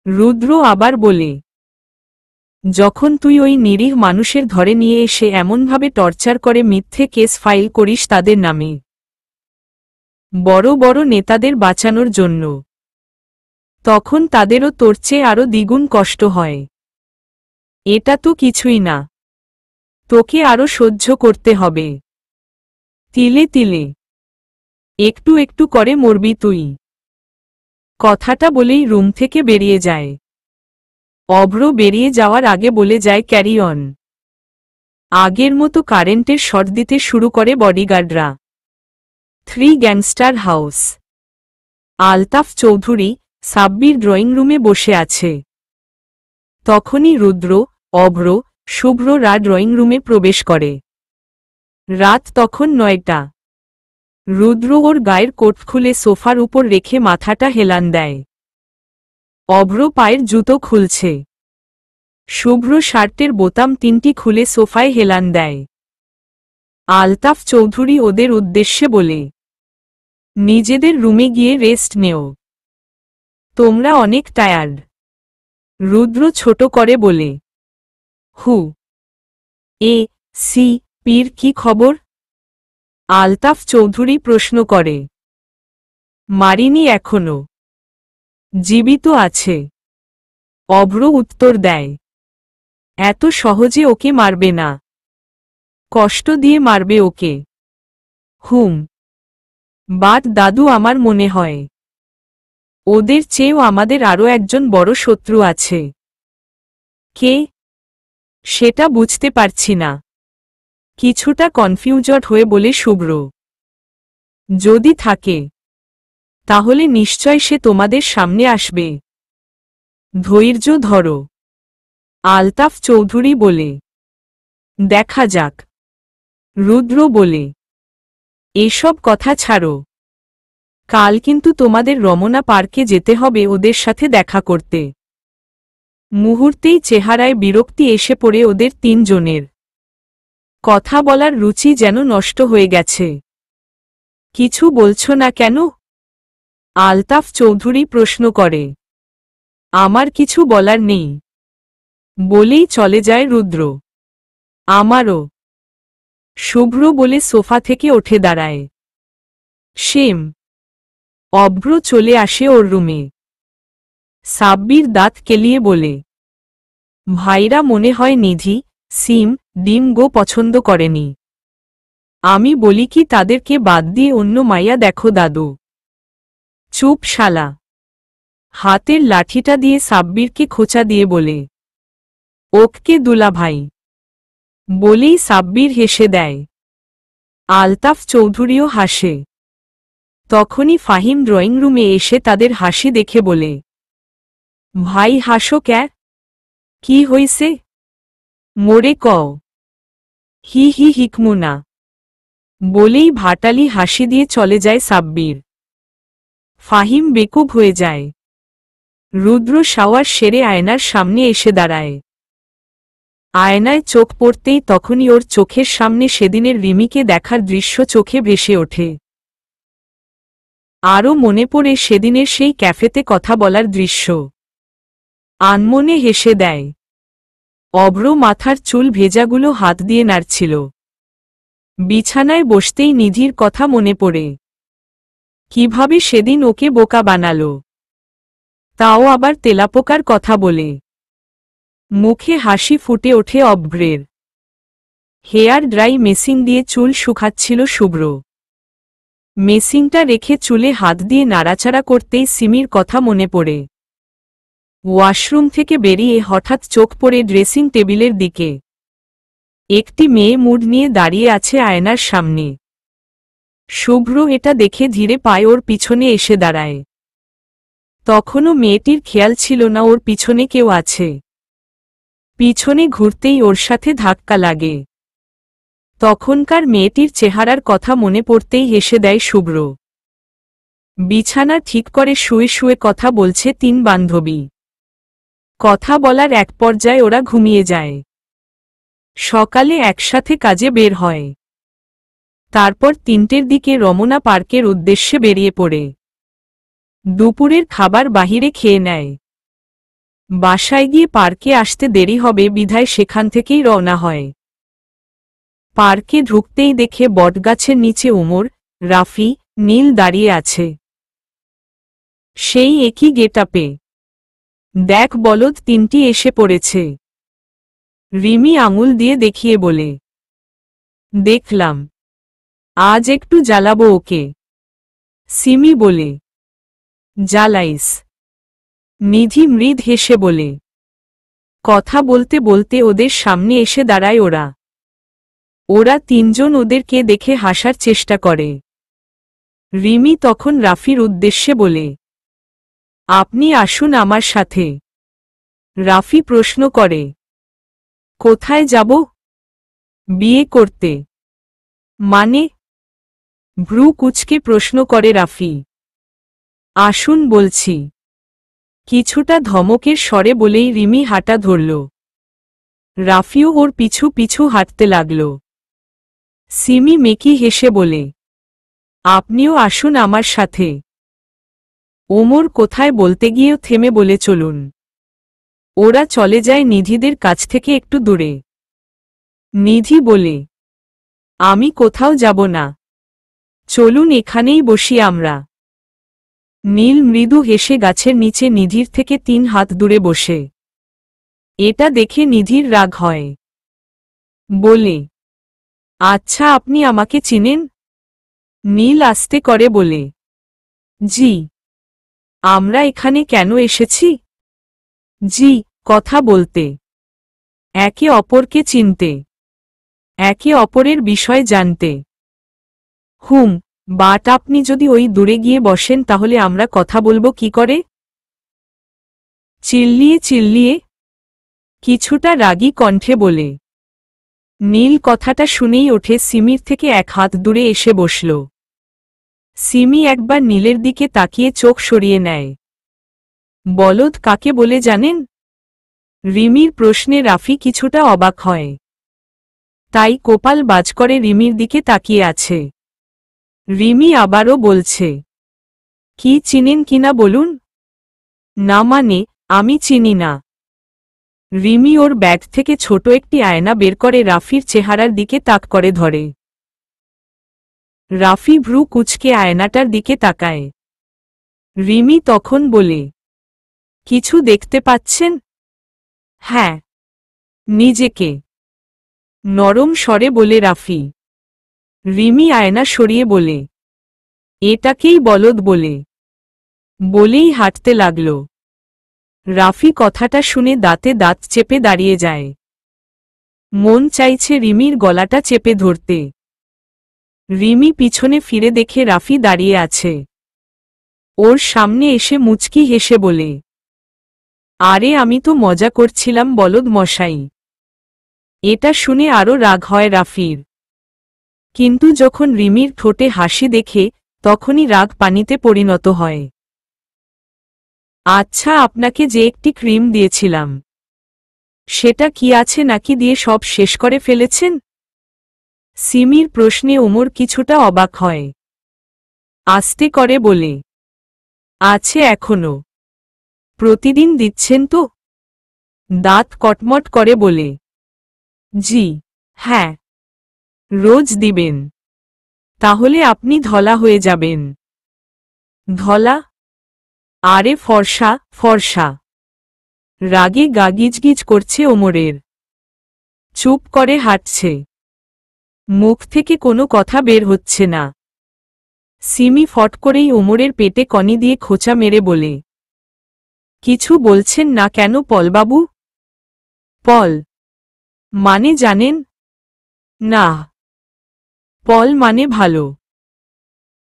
রুদ্র আবার বলে, যখন তুই ওই নিরীহ মানুষের ধরে নিয়ে এসে এমনভাবে টর্চার করে মিথ্যে কেস ফাইল করিস তাদের নামে, বড় বড় নেতাদের বাঁচানোর জন্য, তখন তাদেরও তোর চেয়ে আরও দ্বিগুণ কষ্ট হয়। এটা তো কিছুই না, তোকে আরও সহ্য করতে হবে। তিলে তিলে, একটু একটু করে মরবি তুই। কথাটা বলেই রুম থেকে বেরিয়ে যায়। অভ্র বেরিয়ে যাওয়ার আগে বলে যায়, ক্যারি অন। আগের মতো কারেন্টের শর্ট দিতে শুরু করে বডিগার্ডরা। 3 gangster house. Altaf Chowdhury Sabbir drawing রুমে বসে আছে। তখনই রুদ্র, অভ্র, শুভ্ররা ড্রয়িং রুমে প্রবেশ করে। রাত তখন 9টা। রুদ্র ওর গায়ের কোট খুলে সোফার উপর রেখে মাথাটা হেলান দেয়। অভ্র পায়ের জুতো খুলছে। শুভ্র শার্টের বোতাম 3টি খুলে সোফায় হেলান দেয়। আলতাফ চৌধুরী ওদের উদ্দেশ্যে বলে, নিজেদের রুমে গিয়ে রেস্ট নেও, তোমরা অনেক টায়ার্ড। রুদ্র ছোট করে বলে, হু এ সি পির কি খবর? আলতাফ চৌধুরী প্রশ্ন করে। মারিনি এখনো, জীবিত আছে। অভ্র উত্তর দেয়, এত সহজে ওকে মারবে না, কষ্ট দিয়ে মারবে ওকে। হুম, বাদ দাদু, আমার মনে হয় ওদের চেয়েও আমাদের আরও একজন বড় শত্রু আছে। কে? সেটা বুঝতে পারছি না, কিছুটা কনফিউজড হয়ে বলে শুভ্র। যদি থাকে তাহলে নিশ্চয় সে তোমাদের সামনে আসবে। ধৈর্য ধরো, আলতাফ চৌধুরী বলে। দেখা যাক, রুদ্র বলে। এসব কথা ছাড়ো, কাল কিন্তু তোমাদের রমনা পার্কে যেতে হবে ওদের সাথে দেখা করতে। মুহূর্তেই চেহারায় বিরক্তি এসে পড়ে ওদের 3 জনের। কথা বলার রুচি যেন নষ্ট হয়ে গেছে। কিছু বলছো না কেন? আলতাফ চৌধুরী প্রশ্ন করে। আমার কিছু বলার নেই, বলেই চলে যায় রুদ্র। আমারও। শুভ্র বলে সোফা থেকে উঠে দাঁড়ায়। সেম। অভ্র চলে আসে ওর রুমে। সাব্বির দাঁত কেলিয়ে বলে, ভাইরা মনে হয় নিধি, সিম, ডিম গো পছন্দ করেনি। আমি বলি কি তাদেরকে বাদ দিয়ে অন্য মাইয়া দেখো দাদু। চুপ শালা। হাতের লাঠিটা দিয়ে সাব্বিরকে খোঁচা দিয়ে বলে, ওকে দুলা ভাই। বলেই সাব্বির হেসে দেয়। আলতাফ চৌধুরীও হাসে। তখনই ফাহিম ড্রয়িং রুমে এসে তাদের হাসি দেখে বলে, ভাই হাসো ক্যা? কি হইছে? মোরে কও। হি হি হিকমু না। বলেই ভাটালি হাসি দিয়ে চলে যায় সাব্বির। ফাহিম বেকুব হয়ে যায়। রুদ্র শাওয়ার সেরে আয়নার সামনে এসে দাঁড়ায়। আয়নায় চোখ পড়তেই তখনই ওর চোখের সামনে সেদিনের রিমিকে দেখার দৃশ্য চোখে ভেসে ওঠে। আরও মনে পড়ে সেদিনের সেই ক্যাফেতে কথা বলার দৃশ্য। আনমনে হেসে দেয়। অভ্র মাথার চুল ভেজাগুলো হাত দিয়ে নাড়ছিল। বিছানায় বসতেই নিধির কথা মনে পড়ে। কিভাবে সেদিন ওকে বোকা বানালো, তাও আবার তেলাপোকার কথা বলে। মুখে হাসি ফুটে ওঠে অভ্রের। হেয়ার ড্রাই মেশিন দিয়ে চুল শুকাচ্ছিল শুভ্র। মেশিনটা রেখে চুলে হাত দিয়ে নাড়াচাড়া করতেই সিমির কথা মনে পড়ে। ওয়াশরুম থেকে বেরিয়ে হঠাৎ চোখ পড়ে ড্রেসিং টেবিলের দিকে। একটি মেয়ে মুড নিয়ে দাঁড়িয়ে আছে আয়নার সামনে। শুভ্র এটা দেখে ধীরে পায়ে ওর পিছনে এসে দাঁড়ায়। তখনও মেয়েটির খেয়াল ছিল না ওর পিছনে কেউ আছে। পিছনে ঘুরতেই ওর সাথে ধাক্কা লাগে। তখনকার মেয়েটির চেহারার কথা মনে পড়তেই হেসে দেয় শুভ্র। বিছানা ঠিক করে শুয়ে শুয়ে কথা বলছে তিন বান্ধবী। কথা বলার এক পর্যায়ে ওরা ঘুমিয়ে যায়। সকালে একসাথে কাজে বের হয়। তারপর ৩টের দিকে রমনা পার্কের উদ্দেশ্যে বেরিয়ে পড়ে। দুপুরের খাবার বাহিরে খেয়ে নেয়। বাসায় গিয়ে পার্কে আসতে দেরি হবে বিধায় সেখান থেকেই রওনা হয়। পার্কে ঢুকতেই দেখে বটগাছের নিচে ওমর, রাফি, নীল দাঁড়িয়ে আছে। সেই একই গেটআপে। দেখ বলদ, ৩টি এসে পড়েছে। রিমি আঙুল দিয়ে দেখিয়ে বলে। দেখলাম, আজ একটু জ্বালাবো ওকে। সিমি বলে। জ্বালাইস। নিধি মৃদ হেসে বলে। কথা বলতে বলতে ওদের সামনে এসে দাঁড়ায় ওরা। ওরা ৩জন ওদেরকে দেখে হাসার চেষ্টা করে। রিমি তখন রাফির উদ্দেশ্যে বলে, আপনি আসুন আমার সাথে। রাফি প্রশ্ন করে, কোথায় যাব? বিয়ে করতে। মানে? ভ্রু কুঁচকে প্রশ্ন করে রাফি। আসুন বলছি। কিছুটা ধমকের স্বরে বলেই রিমি হাঁটা ধরল। রাফিও ওর পিছু পিছু হাঁটতে লাগল। সিমি মেকি হেসে বলে, আপনিও আসুন আমার সাথে। ওমর কোথায় বলতে গিয়েও থেমে বলে, চলুন। ওরা চলে যায় নিধিদের কাছ থেকে একটু দূরে। নিধি বলে, আমি কোথাও যাব না, চলুন এখানেই বসি আমরা। নীল মৃদু হেসে গাছের নিচে নিধির থেকে ৩ হাত দূরে বসে। এটা দেখে নিধির রাগ হয়। বলে, আচ্ছা আপনি আমাকে চিনেন? নীল আস্তে করে বলে, জি। আমরা এখানে কেন এসেছি? জি, কথা বলতে, একে অপরকে চিনতে, একে অপরের বিষয় জানতে। বাট আপনি যদি ওই দূরে গিয়ে বসেন তাহলে আমরা কথা বলবো কি করে? চিল্লিয়ে চিল্লিয়ে, কিছুটা রাগী কণ্ঠে বলে। নীল কথাটা শুনেই ওঠে সিমির থেকে ১ হাত দূরে এসে বসল। সিমি একবার নীলের দিকে তাকিয়ে চোখ সরিয়ে নেয়। বলদ কাকে বলে জানেন? রিমির প্রশ্নে রাফি কিছুটা অবাক হয়। তাই কপাল বাজ করে রিমির দিকে তাকিয়ে আছে। রিমি আবারও বলছে, কি চিনেন কিনা বলুন। না মানে, আমি চিনি না। রিমি ওর ব্যাগ থেকে ছোট একটি আয়না বের করে রাফির চেহারার দিকে তাক করে ধরে। রাফি ভ্রু কুঁচকে আয়নাটার দিকে তাকায়। রিমি তখন বলে, কিছু দেখতে পাচ্ছেন? হ্যাঁ। নিজেকে। নরম স্বরে বলে রাফি। রিমি আয়না সরিয়ে বলে, এটাকেই বলদ বলে। বলেই হাঁটতে লাগল। রাফি কথাটা শুনে দাঁতে দাঁত চেপে দাঁড়িয়ে যায়। মন চাইছে রিমির গলাটা চেপে ধরতে। রিমি পিছনে ফিরে দেখে রাফি দাঁড়িয়ে আছে। ওর সামনে এসে মুচকি হেসে বলে, আরে আমি তো মজা করছিলাম বলদ মশাই। এটা শুনে আরও রাগ হয় রাফির। কিন্তু যখন রিমির ঠোঁটে হাসি দেখে তখনই রাগ পানিতে পরিণত হয়। আচ্ছা আপনাকে যে একটি ক্রিম দিয়েছিলাম, সেটা কি আছে নাকি দিয়ে সব শেষ করে ফেলেছেন? সিমির প্রশ্নে ওমর কিছুটা অবাক হয়। আস্তে করে বলে, আছে এখনো। প্রতিদিন দিচ্ছেন তো? দাঁত কটমট করে বলে, জি হ্যাঁ, রোজ দিবেন। তাহলে আপনি ধলা হয়ে যাবেন। ধলা? আরে ফর্সা, ফর্সা। রাগে গা গিজগিজ করছে ওমরের। চুপ করে হাঁটছে। মুখ থেকে কোনো কথা বের হচ্ছে না। সিমি ফট করেই ওমরের পেটে কনি দিয়ে খোঁচা মেরে বলে, কিছু বলছেন না কেন পলবাবু? পল মানে জানেন? না, পল মানে ভালো।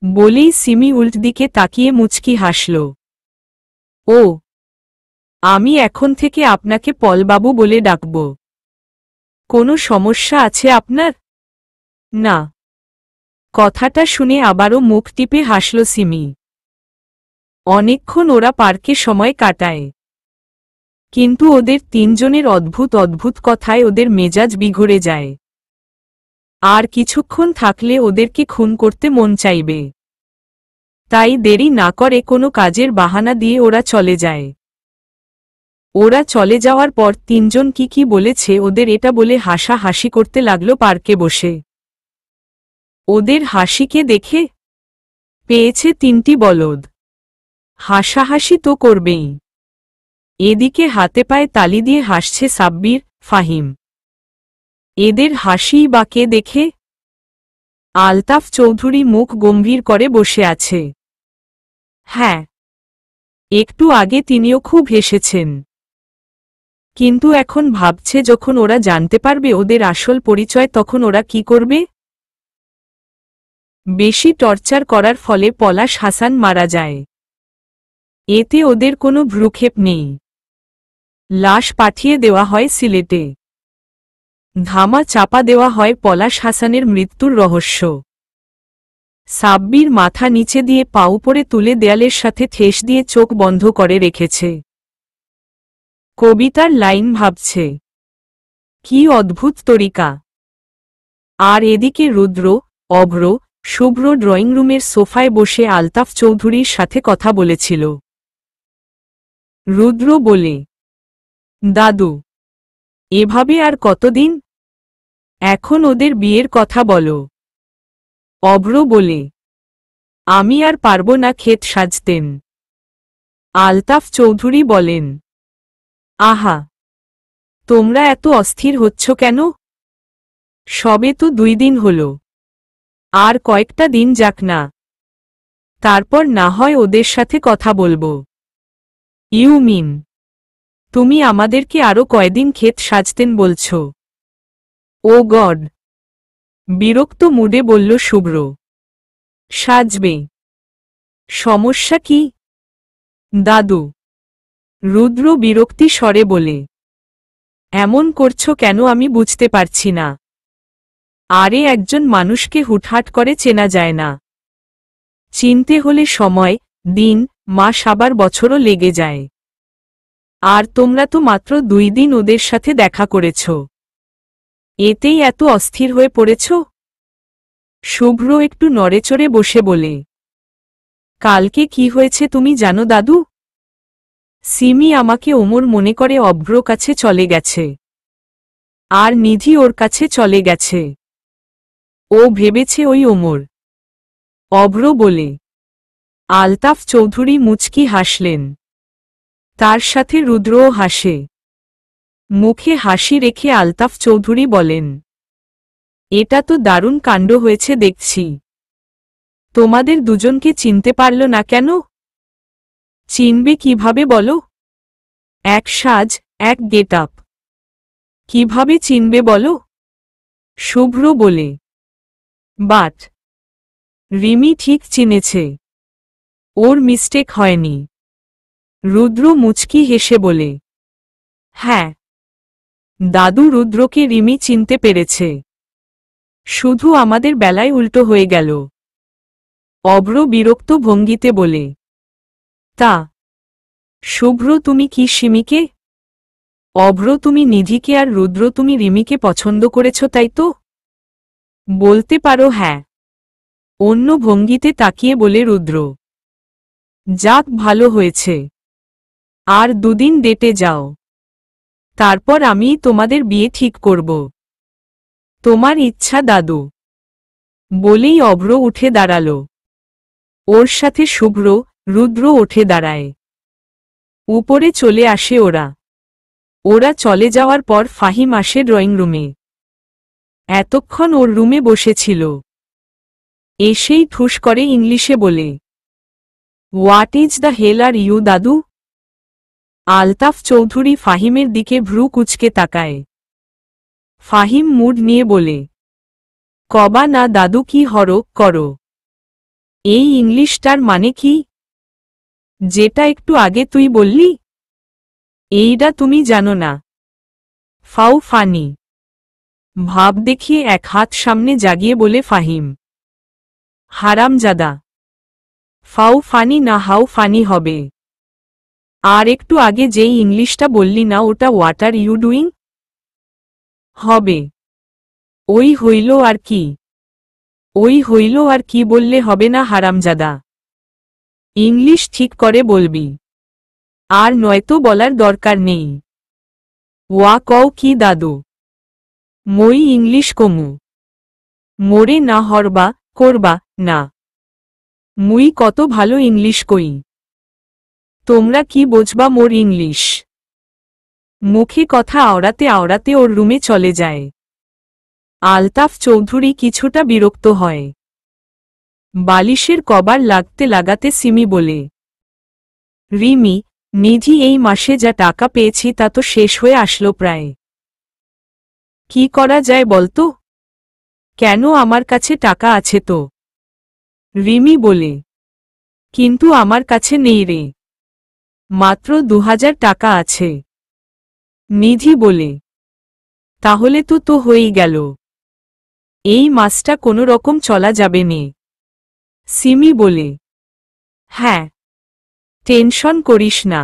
বলেই সিমি উল্ট দিকে তাকিয়ে মুচকি হাসল। ও, আমি এখন থেকে আপনাকে পলবাবু বলে ডাকব। কোনো সমস্যা আছে আপনার? না। কথাটা শুনে আবারও মুখ টিপে হাসল সিমি। অনেকক্ষণ ওরা পার্কে সময় কাটায়। কিন্তু ওদের তিনজনের অদ্ভুত অদ্ভুত কথায় ওদের মেজাজ বিগড়ে যায়। আর কিছুক্ষণ থাকলে ওদেরকে খুন করতে মন চাইবে। তাই দেরি না করে কোনো কাজের বাহানা দিয়ে ওরা চলে যায়। ওরা চলে যাওয়ার পর তিনজন কি কি বলেছে ওদের এটা বলে হাসাহাসি করতে লাগল পার্কে বসে। ওদের হাসিকে দেখে পেয়েছে তিনটি বলদ। হাসাহাসি তো করবেই। এদিকে হাতে পায়ে তালি দিয়ে হাসছে সাব্বির, ফাহিম। এদের হাসি বা কে দেখে? আলতাফ চৌধুরী মুখ গম্ভীর করে বসে আছে। হ্যাঁ, একটু আগে তিনিও খুব হেসেছেন। কিন্তু এখন ভাবছে যখন ওরা জানতে পারবে ওদের আসল পরিচয় তখন ওরা কি করবে? বেশি টর্চার করার ফলে পলাশ হাসান মারা যায়। এতে ওদের কোনো ভ্রুক্ষেপ নেই। লাশ পাঠিয়ে দেওয়া হয় সিলেটে। ধামা চাপা দেওয়া হয় পলাশ হাসানের মৃত্যুর রহস্য। সাব্বির মাথা নিচে দিয়ে পা উপরে তুলে দেয়ালের সাথে ঠেস দিয়ে চোখ বন্ধ করে রেখেছে। কবিতার লাইন ভাবছে। কি অদ্ভুত তরিকা! আর এদিকে রুদ্র, অভ্র, শুভ্র ড্রয়িং রুমের সোফায় বসে আলতাফ চৌধুরীর সাথে কথা বলেছিল। রুদ্র বলে, দাদু, এভাবে আর কতদিন? এখন ওদের বিয়ের কথা বলো। অভ্র বলে, আমি আর পারব না ক্ষেত সাজতেন। আলতাফ চৌধুরী বলেন, আহা, তোমরা এত অস্থির হচ্ছ কেন? সবে তো 2 দিন হল। আর কয়েকটা দিন যাক না। তারপর না হয় ওদের সাথে কথা বলবো। ইউ মিন, তুমি আমাদেরকে আরো কয়দিন ক্ষেত সাজতেন বলছ? ও গড! বিরক্ত মুডে বলল শুভ্র। সাজবে। সমস্যা কি? দাদু, রুদ্র বিরক্তি স্বরে বলে, এমন করছো কেন আমি বুঝতে পারছি না। আরে একজন মানুষকে হুটহাট করে চেনা যায় না। চিনতে হলে সময়, দিন, মাস আবার বছরও লেগে যায়। আর তোমরা তো মাত্র 2 দিন ওদের সাথে দেখা করেছ। এতেই এত অস্থির হয়ে পড়েছ? শুভ্র একটু নড়েচড়ে বসে বলে, কালকে কি হয়েছে তুমি জানো দাদু? সিমি আমাকে ওমর মনে করে অভ্র কাছে চলে গেছে। আর নিধি ওর কাছে চলে গেছে। ও ভেবেছে ওই ওমর। অভ্র বলে। আলতাফ চৌধুরী মুচকি হাসলেন। তার সাথে রুদ্রও হাসে। মুখে হাসি রেখে আলতাফ চৌধুরী বলেন, এটা তো দারুণ কাণ্ড হয়েছে দেখছি। তোমাদের দুজনকে চিনতে পারল না কেন? চিনবে কিভাবে বলো? এক সাজ, এক গেট আপ। কিভাবে চিনবে বলো? শুভ্র বলে, বাট রিমি ঠিক চিনেছে। ওর মিস্টেক হয়নি। রুদ্র মুচকি হেসে বলে, হ্যাঁ, দাদু রুদ্রকে রিমি চিনতে পেরেছে। শুধু আমাদের বেলায় উল্টো হয়ে গেল। অভ্র বিরক্ত ভঙ্গিতে বলে, তা শুভ্র তুমি কি সিমিকে? অভ্র তুমি নিধিকে আর রুদ্র তুমি রিমিকে পছন্দ করেছ তাই তো? বলতে পারো হ্যাঁ। অন্য ভঙ্গিতে তাকিয়ে বলে রুদ্র, যাক ভালো হয়েছে। আর 2 দিন ডেটে যাও। তারপর আমি তোমাদের বিয়ে ঠিক করব। তোমার ইচ্ছা দাদু। বলেই অভ্র উঠে দাঁড়াল। ওর সাথে শুভ্র, রুদ্র উঠে দাঁড়ায়। উপরে চলে আসে ওরা। ওরা চলে যাওয়ার পর ফাহিম আসে ড্রয়িং রুমে। এতক্ষণ ওর রুমে বসেছিল। এসেই ঠুস করে ইংলিশে বলে, what is the hell are you দাদু? আলতাফ চৌধুরী ফাহিমের দিকে ভ্রু কুঁচকে তাকায়। ফাহিম মুড নিয়ে বলে, কবা না দাদু, কি হরক করো? এই ইংলিশটার মানে কি? যেটা একটু আগে তুই বললি? এইটা তুমি জানো না? ফাউ ফানি। ভাব দেখিয়ে এক হাত সামনে জাগিয়ে বলে ফাহিম। হারামজাদা। ফাউ ফানি না হাউ ফানি হবে। আর একটু আগে যেই ইংলিশটা বললি না, ওটা হোয়াট আর ইউ ডুইং হবে। ওই হইল আর কি? ওই হইল আর কি বললে হবে না হারামজাদা। ইংলিশ ঠিক করে বলবি, আর নয়তো বলার দরকার নেই। ওয়া কও কি দাদু? মই ইংলিশ কমু। মোরে না হরবা, করবা না। মুই কত ভালো ইংলিশ কই। তোমরা কি বোঝবা মোর ইংলিশ? মুখে কথা আওড়াতে আওড়াতে ওর রুমে চলে যায়। আলতাফ চৌধুরী কিছুটা বিরক্ত হয়। বালিশের কভার লাগতে লাগাতে সিমি বলে, রিমি, নিধি, এই মাসে যা টাকা পেয়েছি তা তো শেষ হয়ে আসলো প্রায়। কি করা যায় বলতো? কেন, আমার কাছে টাকা আছে তো। রিমি বলে, কিন্তু আমার কাছে নেই রে। মাত্র 2000 টাকা আছে। নিধি বলে, তাহলে তো তো হয়েই গেল। এই মাসটা কোনো রকম চলা যাবে নে। সিমি বলে, হ্যাঁ, টেনশন করিস না।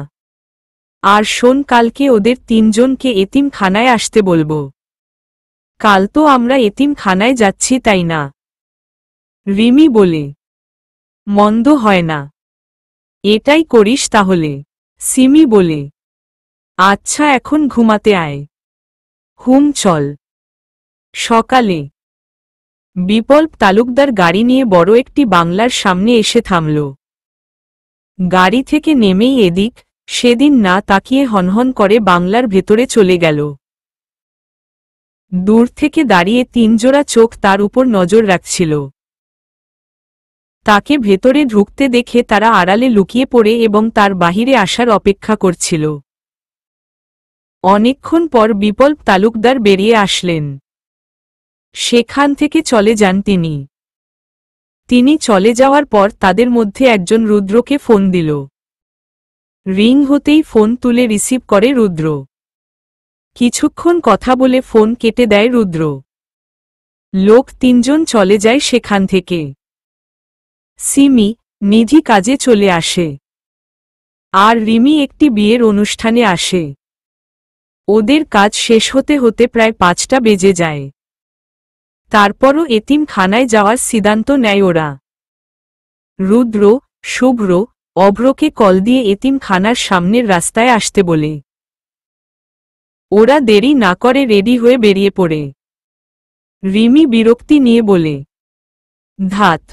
আর শোন, কালকে ওদের 3 জনকে এতিমখানায় আসতে বলবো। কাল তো আমরা এতিমখানায় যাচ্ছি, তাই না? রিমি বলে, মন্দ হয় না। এটাই করিস তাহলে। সিমি বলে, আচ্ছা, এখন ঘুমাতে আয়। হুম, চল। সকালে বিপ্লব তালুকদার গাড়ি নিয়ে বড় একটি বাংলার সামনে এসে থামল। গাড়ি থেকে নেমেই এদিক সেদিন না তাকিয়ে হনহন করে বাংলার ভেতরে চলে গেল। দূর থেকে দাঁড়িয়ে 3 জোড়া চোখ তার উপর নজর রাখছিল। তাকে ভেতরে ঢুকতে দেখে তারা আড়ালে লুকিয়ে পড়ে এবং তার বাহিরে আসার অপেক্ষা করছিল। অনেকক্ষণ পর বিপ্লব তালুকদার বেরিয়ে আসলেন। সেখান থেকে চলে যান তিনি। তিনি চলে যাওয়ার পর তাদের মধ্যে একজন রুদ্রকে ফোন দিল। রিং হতেই ফোন তুলে রিসিভ করে রুদ্র। কিছুক্ষণ কথা বলে ফোন কেটে দেয় রুদ্র। লোক 3 জন চলে যায় সেখান থেকে। সিমি, নিধি কাজে চলে আসে। আর রিমি একটি বিয়ের অনুষ্ঠানে আসে। ওদের কাজ শেষ হতে হতে প্রায় 5টা বেজে যায়। তারপরও এতিমখানায় যাওয়ার সিদ্ধান্ত নেয় ওরা। রুদ্র, শুভ্র, অভ্রকে কল দিয়ে এতিমখানার সামনের রাস্তায় আসতে বলে। ওরা দেরি না করে রেডি হয়ে বেরিয়ে পড়ে। রিমি বিরক্তি নিয়ে বলে, ধাত,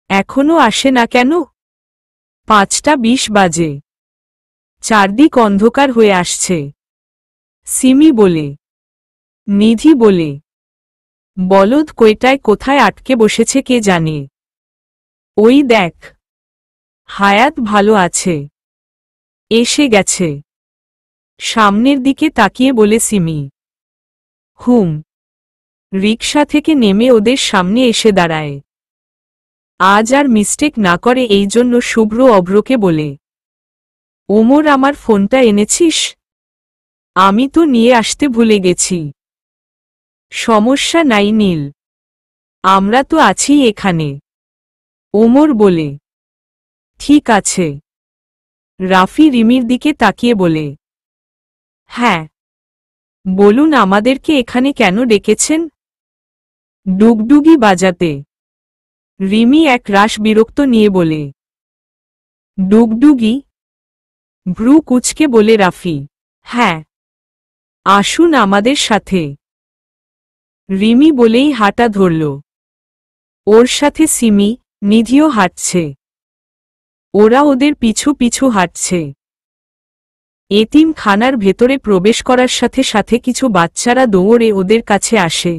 এখনো আসে না কেন? 5টা 20 বাজে। চারদিক অন্ধকার হয়ে আসছে। সিমি বলে। নিধি বলে, বলদ কয়টায় কোথায় আটকে বসেছে কে জানে। ওই দেখ, হায়াত ভালো আছে, এসে গেছে। সামনের দিকে তাকিয়ে বলে সিমি। হুম। রিকশা থেকে নেমে ওদের সামনে এসে দাঁড়ায়। আজ আর মিস্টেক না করে এই জন্য শুভ্র অভ্রকে বলে, ওমর, আমার ফোনটা এনেছিস? আমি তো নিয়ে আসতে ভুলে গেছি। সমস্যা নাই নীল, আমরা তো আছি এখানে। ওমর বলে, ঠিক আছে। রাফি রিমির দিকে তাকিয়ে বলে, হ্যাঁ, বলুন আমাদেরকে এখানে কেন ডেকেছেন? ডুগডুগি বাজাতে। রিমি এক রাশ বিরক্ত নিয়ে বলে, ডুগডুগি? ভ্রু কুচকে বলে রাফি, হ্যাঁ। আসুন আমাদের সাথে। রিমি বলেই হাঁটা ধরল। ওর সাথে সিমি, নিধিও হাঁটছে। ওরা ওদের পিছু পিছু হাঁটছে। এতিমখানার ভেতরে প্রবেশ করার সাথে সাথে কিছু বাচ্চারা দৌড়ে ওদের কাছে আসে।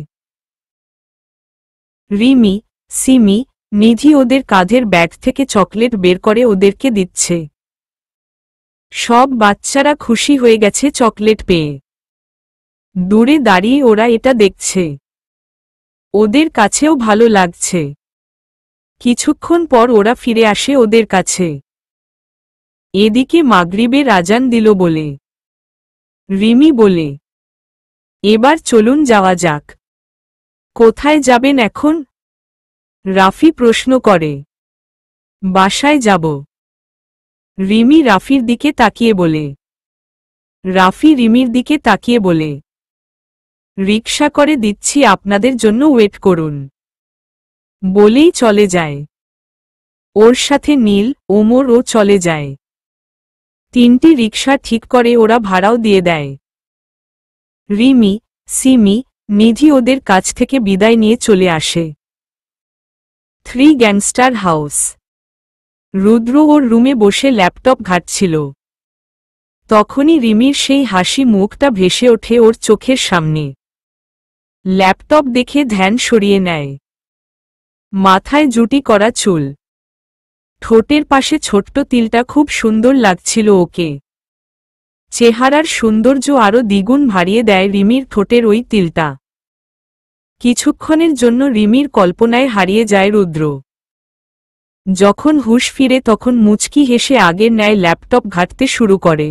রিমি, সিমি, নিধি ওদের কাঁধের ব্যাগ থেকে চকলেট বের করে ওদেরকে দিচ্ছে। সব বাচ্চারা খুশি হয়ে গেছে চকলেট পেয়ে। দূরে দাঁড়িয়ে ওরা এটা দেখছে। ওদের কাছেও ভালো লাগছে। কিছুক্ষণ পর ওরা ফিরে আসে ওদের কাছে। এদিকে মাগরিবের আজান দিল বলে। রিমি বলে, এবার চলুন যাওয়া যাক। কোথায় যাবেন এখন? রাফি প্রশ্ন করে। বাসায় যাব। রিমি রাফির দিকে তাকিয়ে বলে। রাফি রিমির দিকে তাকিয়ে বলে, রিকশা করে দিচ্ছি, আপনাদের জন্য ওয়েট করুন। বলেই চলে যায়। ওর সাথে নীল, ওমরও চলে যায়। 3টি রিকশা ঠিক করে ওরা ভাড়াও দিয়ে দেয়। রিমি, সিমি, নিধি ওদের কাছ থেকে বিদায় নিয়ে চলে আসে। 3 গ্যাংস্টার হাউস। রুদ্র ওর রুমে বসে ল্যাপটপ ঘাঁটছিল। তখনই রিমির সেই হাসি মুখটা ভেসে ওঠে ওর চোখের সামনে। ল্যাপটপ দেখে ধ্যান সরিয়ে নেয়। মাথায় জুটি করা চুল। ঠোঁটের পাশে ছোট্ট তিলটা খুব সুন্দর লাগছিল ওকে। চেহারার সৌন্দর্য আরও দ্বিগুণ বাড়িয়ে দেয় রিমির ঠোঁটের ওই তিলটা। কিছুক্ষণের জন্য রিমির কল্পনায় হারিয়ে যায় রুদ্র। যখন হুঁশ ফিরে তখন মুচকি হেসে আগের ন্যায় ল্যাপটপ ঘাঁটতে শুরু করে।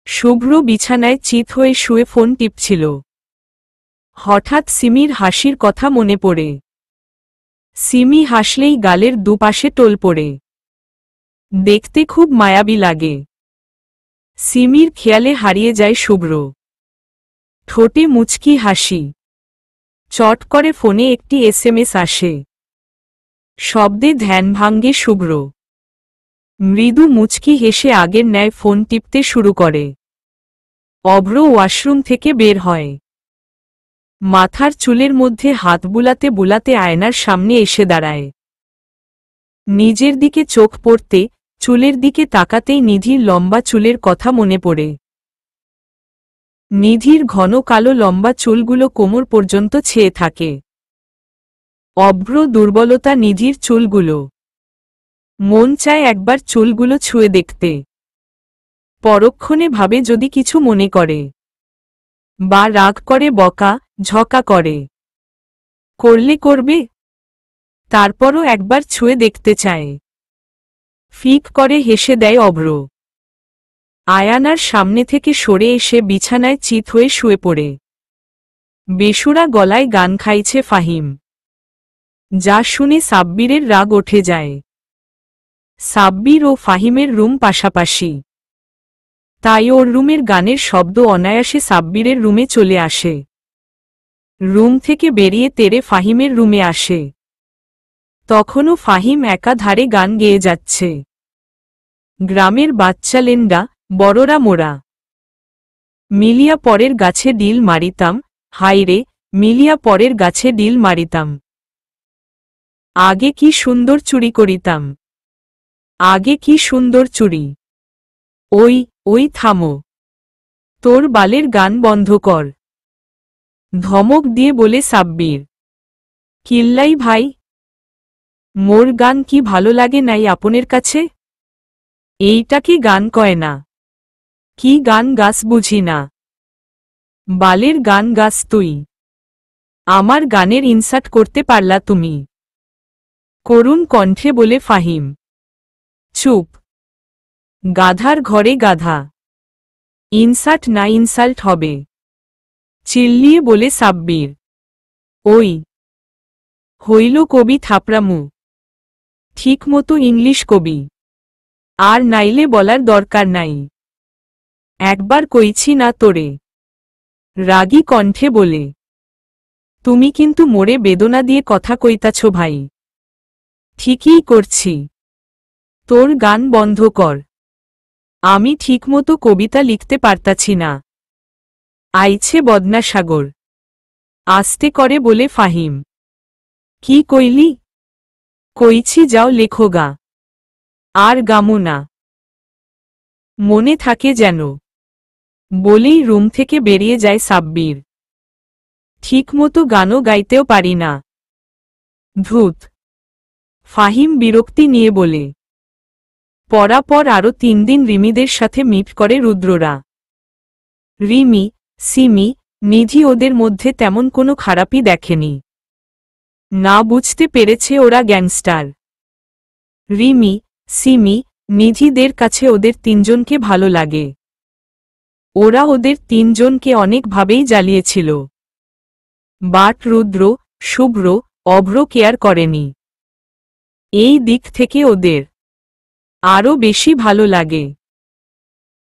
শুভ্র বিছানায় চিত হয়ে শুয়ে ফোন টিপছিল। হঠাৎ সিমির হাসির কথা মনে পড়ে। সিমি হাসলেই গালের দুপাশে টোল পড়ে। দেখতে খুব মায়াবী লাগে। সিমির খেয়ালে হারিয়ে যায় শুভ্র। ঠোঁটে মুচকি হাসি। চট করে ফোনে একটি এসএমএস আসে। শব্দে ধ্যান ভাঙ্গে শুভ্র। মৃদু মুচকি হেসে আগের ন্যায় ফোন টিপতে শুরু করে। অভ্র ওয়াশরুম থেকে বের হয়। মাথার চুলের মধ্যে হাত বুলাতে বুলাতে আয়নার সামনে এসে দাঁড়ায়। নিজের দিকে চোখ পড়তে, চুলের দিকে তাকাতেই নিধির লম্বা চুলের কথা মনে পড়ে। নিধির ঘন কালো লম্বা চুলগুলো কোমর পর্যন্ত ছেয়ে থাকে। অভ্র দুর্বলতা নিধির চুলগুলো। মন চায় একবার চুলগুলো ছুঁয়ে দেখতে। পরক্ষণে ভাবে যদি কিছু মনে করে, বা রাগ করে বকা ঝকা করে, করলে করবে, তারপরও একবার ছুঁয়ে দেখতে চায়। ফিক করে হেসে দেয় অভ্র। আয়ানার সামনে থেকে সরে এসে বিছানায় চিত হয়ে শুয়ে পড়ে। বেসুরা গলায় গান খাইছে ফাহিম। যা শুনে সাব্বিরের রাগ উঠে যায়। সাব্বির ও ফাহিমের রুম পাশাপাশি, তাই ওর রুমের গানের শব্দ অনায়াসে সাব্বিরের রুমে চলে আসে। রুম থেকে বেরিয়ে তেরে ফাহিমের রুমে আসে। তখনও ফাহিম একা ধারে গান গেয়ে যাচ্ছে। গ্রামের বাচ্চা লেন্ডা, বড়রা মোরা। মিলিয়া পরের গাছে ডিল মারিতাম, হাইরে, মিলিয়া পরের গাছে ডিল মারিতাম। আগে কি সুন্দর চুরি করিতাম। আগে কি সুন্দর চুরি। ওই থামো। তোর বালের গান বন্ধ কর। ধমক দিয়ে বলে সাব্বির। কিল্লাই ভাই, মোর গান কি ভালো লাগে নাই আপনের কাছে? এইটাকে গান কয় না। কি গান গাস বুঝি না। বালের গান গাস তুই। আমার গানের ইনসার্ট করতে পারলা তুমি। করুণ কণ্ঠে বলে ফাহিম। চুপ। গাধার ঘরে গাধা। ইনসার্ট না ইনসাল্ট হবে। চিল্লিয়ে বলে সাব্বির। ওই হইল কবি থাপড়ামু। ঠিকমতো ইংলিশ কবি। আর নাইলে বলার দরকার নাই। একবার কইছি না তোরে। রাগী কণ্ঠে বলে। তুমি কিন্তু মোরে বেদনা দিয়ে কথা কইতাছ ভাই। ঠিকই করছি। তোর গান বন্ধ কর। আমি ঠিকমতো কবিতা লিখতে পারতাছি না। আইছে বদনা সাগর। আস্তে করে বলে ফাহিম। কি কইলি? কইছি যাও লেখোগা। আর গামু না। মনে থাকে যেন। বলেই রুম থেকে বেরিয়ে যায় সাব্বির। ঠিকমতো গানও গাইতেও পারি না। ধুত। ফাহিম বিরক্তি নিয়ে বলে। পরাপর আরও 3 দিন রিমিদের সাথে মিট করে রুদ্ররা। রিমি, সিমি, নিধি ওদের মধ্যে তেমন কোনো খারাপই দেখেনি। না বুঝতে পেরেছে ওরা গ্যাংস্টার। রিমি, সিমি, নিধিদের কাছে ওদের 3 জনকে ভালো লাগে। ওরা ওদের 3 জনকে অনেকভাবেই জ্বালিয়েছিল। But Rudra, Shubhra, Avro care করেনি। এই দিক থেকে ওদের আরও বেশি ভালো লাগে।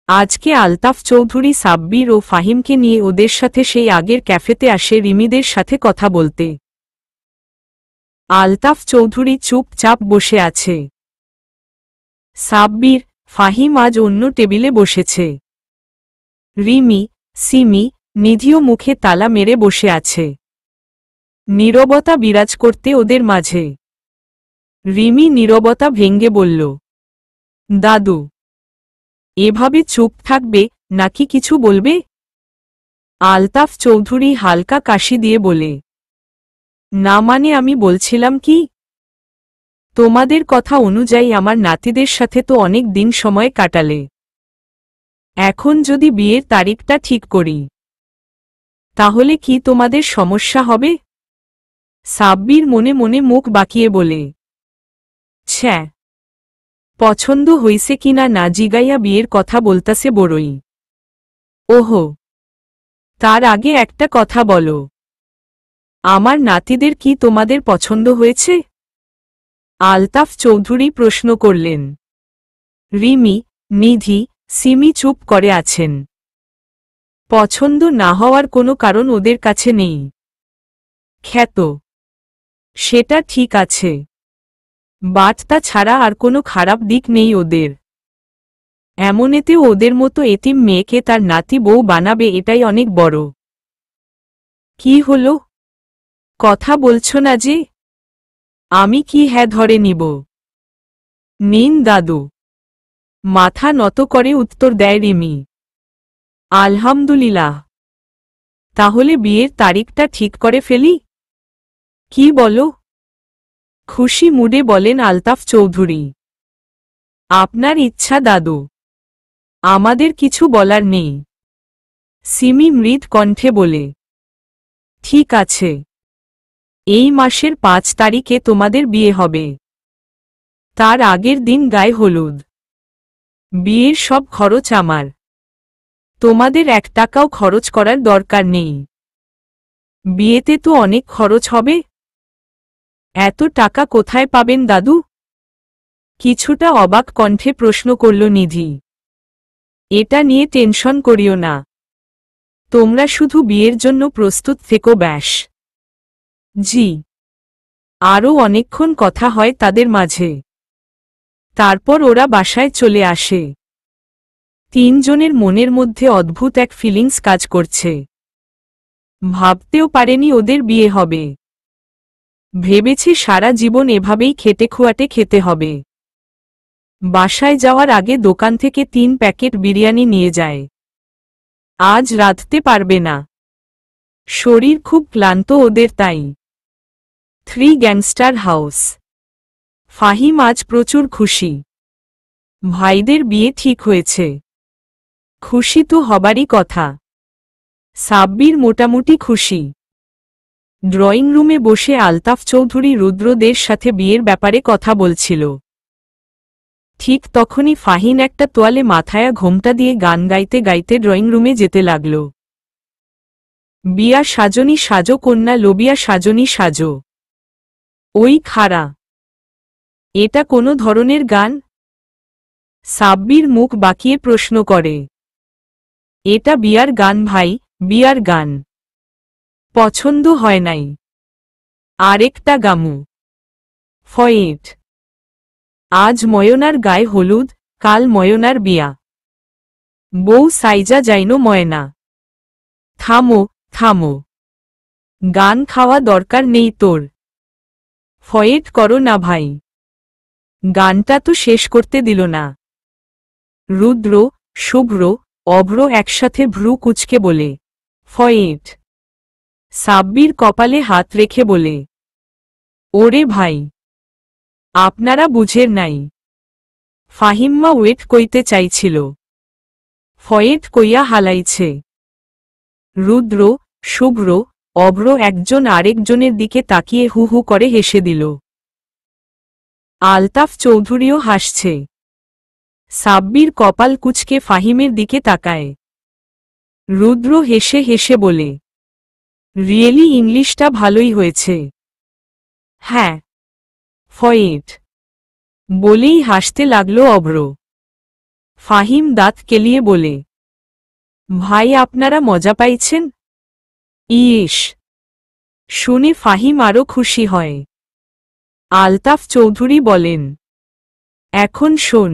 আজকে আলতাফ চৌধুরী সাব্বির ও ফাহিমকে নিয়ে ওদের সাথে সেই আগের ক্যাফেতে আসে রিমিদের সাথে কথা বলতে। আলতাফ চৌধুরী চুপচাপ বসে আছে। সাব্বির, ফাহিম আজ অন্য টেবিলে বসেছে। রিমি, সিমি, নিধিও মুখে তালা মেরে বসে আছে। নীরবতা বিরাজ করতে ওদের মাঝে। রিমি নীরবতা ভেঙ্গে বলল, দাদু, এভাবে চুপ থাকবে নাকি কিছু বলবে? আলতাফ চৌধুরী হালকা কাশি দিয়ে বলে, না মানে আমি বলছিলাম কি, তোমাদের কথা অনুযায়ী আমার নাতিদের সাথে তো অনেক দিন সময় কাটালে। এখন যদি বিয়ের তারিখটা ঠিক করি, তাহলে কি তোমাদের সমস্যা হবে? সাব্বির মনে মনে মুখ বাঁকিয়ে বলে, ছ্যা, পছন্দ হইছে কিনা না জিগাইয়া বিয়ের কথা বলতাছে বড়ই। ওহো, তার আগে একটা কথা বলো, আমার নাতিদের কি তোমাদের পছন্দ হয়েছে? আলতাফ চৌধুরী প্রশ্ন করলেন। রিমি, নিধি, সিমি চুপ করে আছেন। পছন্দ না হওয়ার কোনো কারণ ওদের কাছে নেই। খ্যাত, সেটা ঠিক আছে, বাট তা ছাড়া আর কোনো খারাপ দিক নেই ওদের। এমনেতেও ওদের মতো এতিম মেয়েকে তার নাতি বউ বানাবে, এটাই অনেক বড়। কি হলো, কথা বলছো না যে? আমি কি হ্যাঁ ধরে নিব? নিন দাদু। মাথা নত করে উত্তর দেয় রিমি। আলহামদুলিল্লাহ। তাহলে বিয়ের তারিখটা ঠিক করে ফেলি? কি বলো? খুশি মুডে বলেন আলতাফ চৌধুরী। আপনার ইচ্ছা দাদু, আমাদের কিছু বলার নেই। সিমি মৃদ কণ্ঠে বলে, ঠিক আছে, এই মাসের 5 তারিখে তোমাদের বিয়ে হবে। তার আগের দিন গায়ে হলুদ। বিয়ের সব খরচ আমার। তোমাদের 1 টাকাও খরচ করার দরকার নেই। বিয়েতে তো অনেক খরচ হবে। এত টাকা কোথায় পাবেন দাদু? কিছুটা অবাক কণ্ঠে প্রশ্ন করল নিধি। এটা নিয়ে টেনশন করিও না, তোমরা শুধু বিয়ের জন্য প্রস্তুত থেকো ব্যাস। জি। আরও অনেকক্ষণ কথা হয় তাদের মাঝে। তারপর ওরা বাসায় চলে আসে। 3 জনের মনের মধ্যে অদ্ভুত এক ফিলিংস কাজ করছে। ভাবতেও পারেনি ওদের বিয়ে হবে। ভেবেছে সারা জীবন এভাবেই খেটে খুয়াটে খেতে হবে। বাসায় যাওয়ার আগে দোকান থেকে 3 প্যাকেট বিরিয়ানি নিয়ে যায়। আজ রাঁধতে পারবে না, শরীর খুব ক্লান্ত ওদের, তাই। 3 গ্যাংস্টার হাউস। ফাহিম আজ প্রচুর খুশি। ভাইদের বিয়ে ঠিক হয়েছে। খুশি তো হবারই কথা। সাব্বির মোটামুটি খুশি। ড্রয়িং রুমে বসে আলতাফ চৌধুরী রুদ্রদের সাথে বিয়ের ব্যাপারে কথা বলছিল। ঠিক তখনই ফাহিন একটা তোয়ালে মাথায় ঘোমটা দিয়ে গান গাইতে গাইতে ড্রয়িং রুমে যেতে লাগল। বিয়া সাজনি সাজো কন্যা লোবিয়া সাজনি সাজো। ওই খাড়া, এটা কোনো ধরনের গান? সাব্বির মুখ বাঁকিয়ে প্রশ্ন করে। এটা বিয়ার গান ভাই, বিয়ার গান। পছন্দ হয় নাই? আরেকটা গামু। ফয়েট। আজ ময়নার গায়ে হলুদ, কাল ময়নার বিয়া। বউ সাইজা যাইনো ময়না। থামো থামো, গান খাওয়া দরকার নেই তোর। ফয়েট করো না ভাই, গানটা তো শেষ করতে দিল না। রুদ্র, শুভ্র, অভ্র একসাথে ভ্রু কুঁচকে বলে, ফয়েট। সাব্বির কপালে হাত রেখে বলে, ওরে ভাই, আপনারা বুঝের নাই। ফাহিম্মা ওয়েট কইতে চাইছিল, ফয়েট কইয়া হালাইছে। রুদ্র, শুভ্র, অভ্র একজন আরেকজনের দিকে তাকিয়ে হু হু করে হেসে দিল। আলতাফ চৌধুরীও হাসছে। সাব্বির কপাল কুঁচকে ফাহিমের দিকে তাকায়। রুদ্র হেসে হেসে বলে, রিয়েলি ইংলিশটা ভালোই হয়েছে। হ্যাঁ, ফয়েট বলেই হাসতে লাগল অভ্র। ফাহিম দাঁত কেলিয়ে বলে, ভাই আপনারা মজা পাইছেন? ইস, শুনে ফাহিম আরো খুশি হয়। আলতাফ চৌধুরী বলেন, এখন শোন,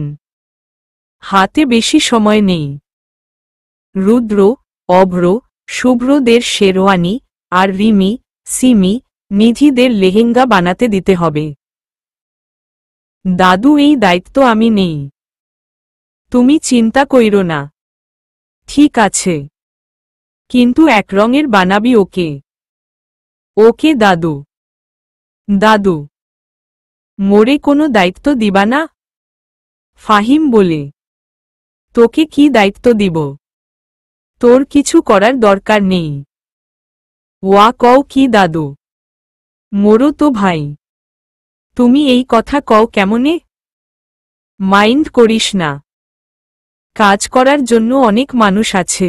হাতে বেশি সময় নেই। রুদ্র, অভ্র, শুভ্রদের শেরওয়ানি আর রিমি, সিমি, নিধিদের লেহেঙ্গা বানাতে দিতে হবে। দাদু এই দায়িত্ব আমি নেই, তুমি চিন্তা কইরো না। ঠিক আছে, কিন্তু এক রঙের বানাবি ওকে। ওকে দাদু। দাদু, মোরে কোনো দায়িত্ব দিবা না? ফাহিম বলে, তোকে কি দায়িত্ব দিব? তোর কিছু করার দরকার নেই। ওয়া কও কি দাদু? মোরো তো ভাই। তুমি এই কথা কও কেমনে? মাইন্ড করিস না, কাজ করার জন্য অনেক মানুষ আছে।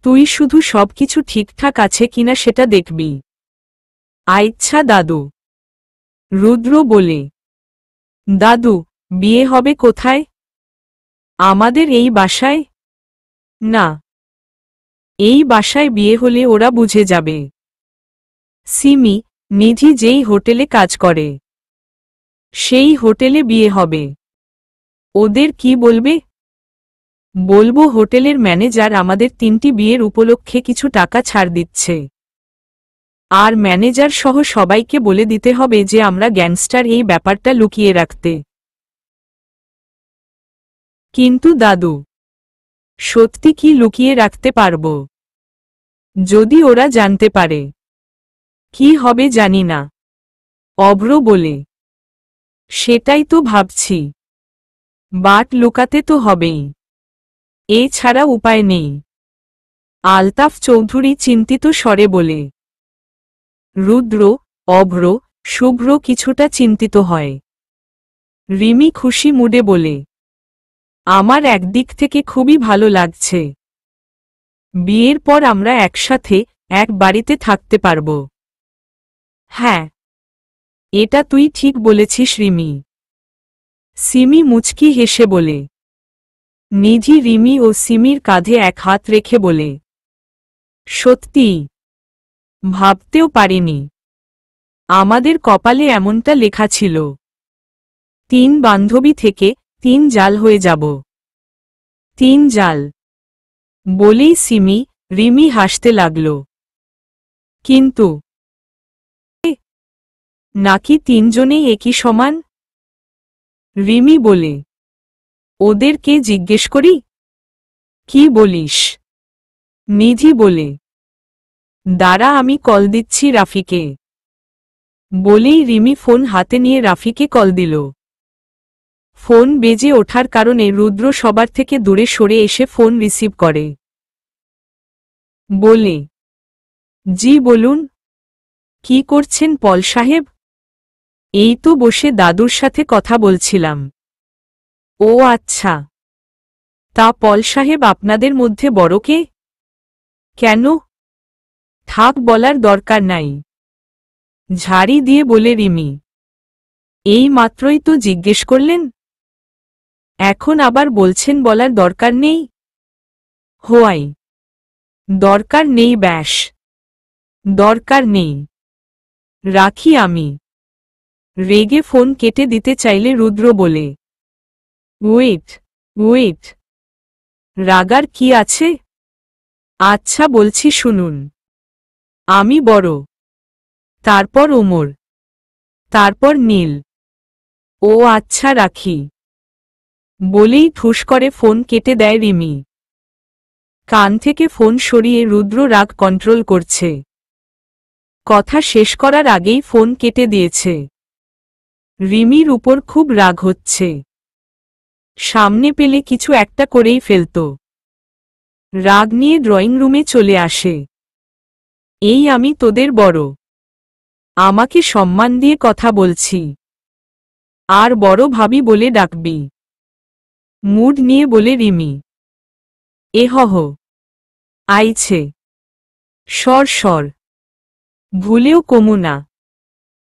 তুই শুধু সবকিছু ঠিকঠাক আছে কিনা সেটা দেখবি। আচ্ছা দাদু। রুদ্র বলে, দাদু, বিয়ে হবে কোথায়? আমাদের এই বাসায়? না, এই বাসায় বিয়ে হলে ওরা বুঝে যাবে। সিমি, নিধি যেই হোটেলে কাজ করে, সেই হোটেলে বিয়ে হবে। ওদের কি বলবে? বলবো হোটেলের ম্যানেজার আমাদের 3টি বিয়ের উপলক্ষে কিছু টাকা ছাড় দিচ্ছে। আর ম্যানেজার সহ সবাইকে বলে দিতে হবে যে আমরা গ্যাংস্টার এই ব্যাপারটা লুকিয়ে রাখতে। কিন্তু দাদু, সত্যি কি লুকিয়ে রাখতে পারবো? যদি ওরা জানতে পারে? কি হবে জানি না। অভ্র বলে, সেটাই তো ভাবছি। বাট লুকাতে তো হবেই, এছাড়া উপায় নেই। আলতাফ চৌধুরী চিন্তিত স্বরে বলে। রুদ্র, অভ্র, শুভ্র কিছুটা চিন্তিত হয়। রিমি খুশি মুডে বলে, আমার একদিক থেকে খুবই ভালো লাগছে। বিয়ের পর আমরা একসাথে এক বাড়িতে থাকতে পারব। হ্যাঁ, এটা তুই ঠিক বলেছিস রিমি। সিমি মুচকি হেসে বলে। নিধি রিমি ও সিমির কাঁধে এক হাত রেখে বলে, সত্যি, ভাবতেও পারিনি আমাদের কপালে এমনটা লেখা ছিল। 3 বান্ধবী থেকে 3 জাল হয়ে যাব। 3 জাল বলেই সিমি, রিমি হাসতে লাগল। কিন্তু নাকি 3 জনেই একই সমান? রিমি বলে, ওদেরকে জিজ্ঞেস করি? কি বলিস? নিধি বলে, দাঁড়া আমি কল দিচ্ছি রাফিকে। বলেই রিমি ফোন হাতে নিয়ে রাফিকে কল দিল। ফোন বেজে ওঠার কারণে রুদ্র সবার থেকে দূরে সরে এসে ফোন রিসিভ করে। বলে, জি বলুন। কি করছেন পল সাহেব? এই তো বসে দাদুর সাথে কথা বলছিলাম। ও আচ্ছা, তা পল সাহেব আপনাদের মধ্যে বড় কে? কেন? থাক বলার দরকার নাই, ঝাড়ি দিয়ে বলে রিমি। এই মাত্রই তো জিজ্ঞেস করলেন, এখন আবার বলছেন বলার দরকার নেই? হোয়াই, দরকার নেই ব্যাস, দরকার নেই। রাখি আমি। রেগে ফোন কেটে দিতে চাইলে রুদ্র বলে, ওয়েট ওয়েট, রাগার কি আছে? আচ্ছা বলছি শুনুন। আমি বড়, তারপর ওমর, তারপর নীল। ও আচ্ছা রাখি, বলেই ঠুস করে ফোন কেটে দেয় রিমি। কান থেকে ফোন সরিয়ে রুদ্র রাগ কন্ট্রোল করছে। কথা শেষ করার আগেই ফোন কেটে দিয়েছে। রিমির উপর খুব রাগ হচ্ছে। সামনে পেলে কিছু একটা করেই ফেলত। রাগ নিয়ে ড্রয়িং রুমে চলে আসে। এই আমি তোদের বড়, আমাকে সম্মান দিয়ে কথা বলছি, আর বড় ভাবি বলে ডাকবি। মুড নিয়ে বলে রিমি। এহহ, আইছে, সর সর, ভুলেও কমু না।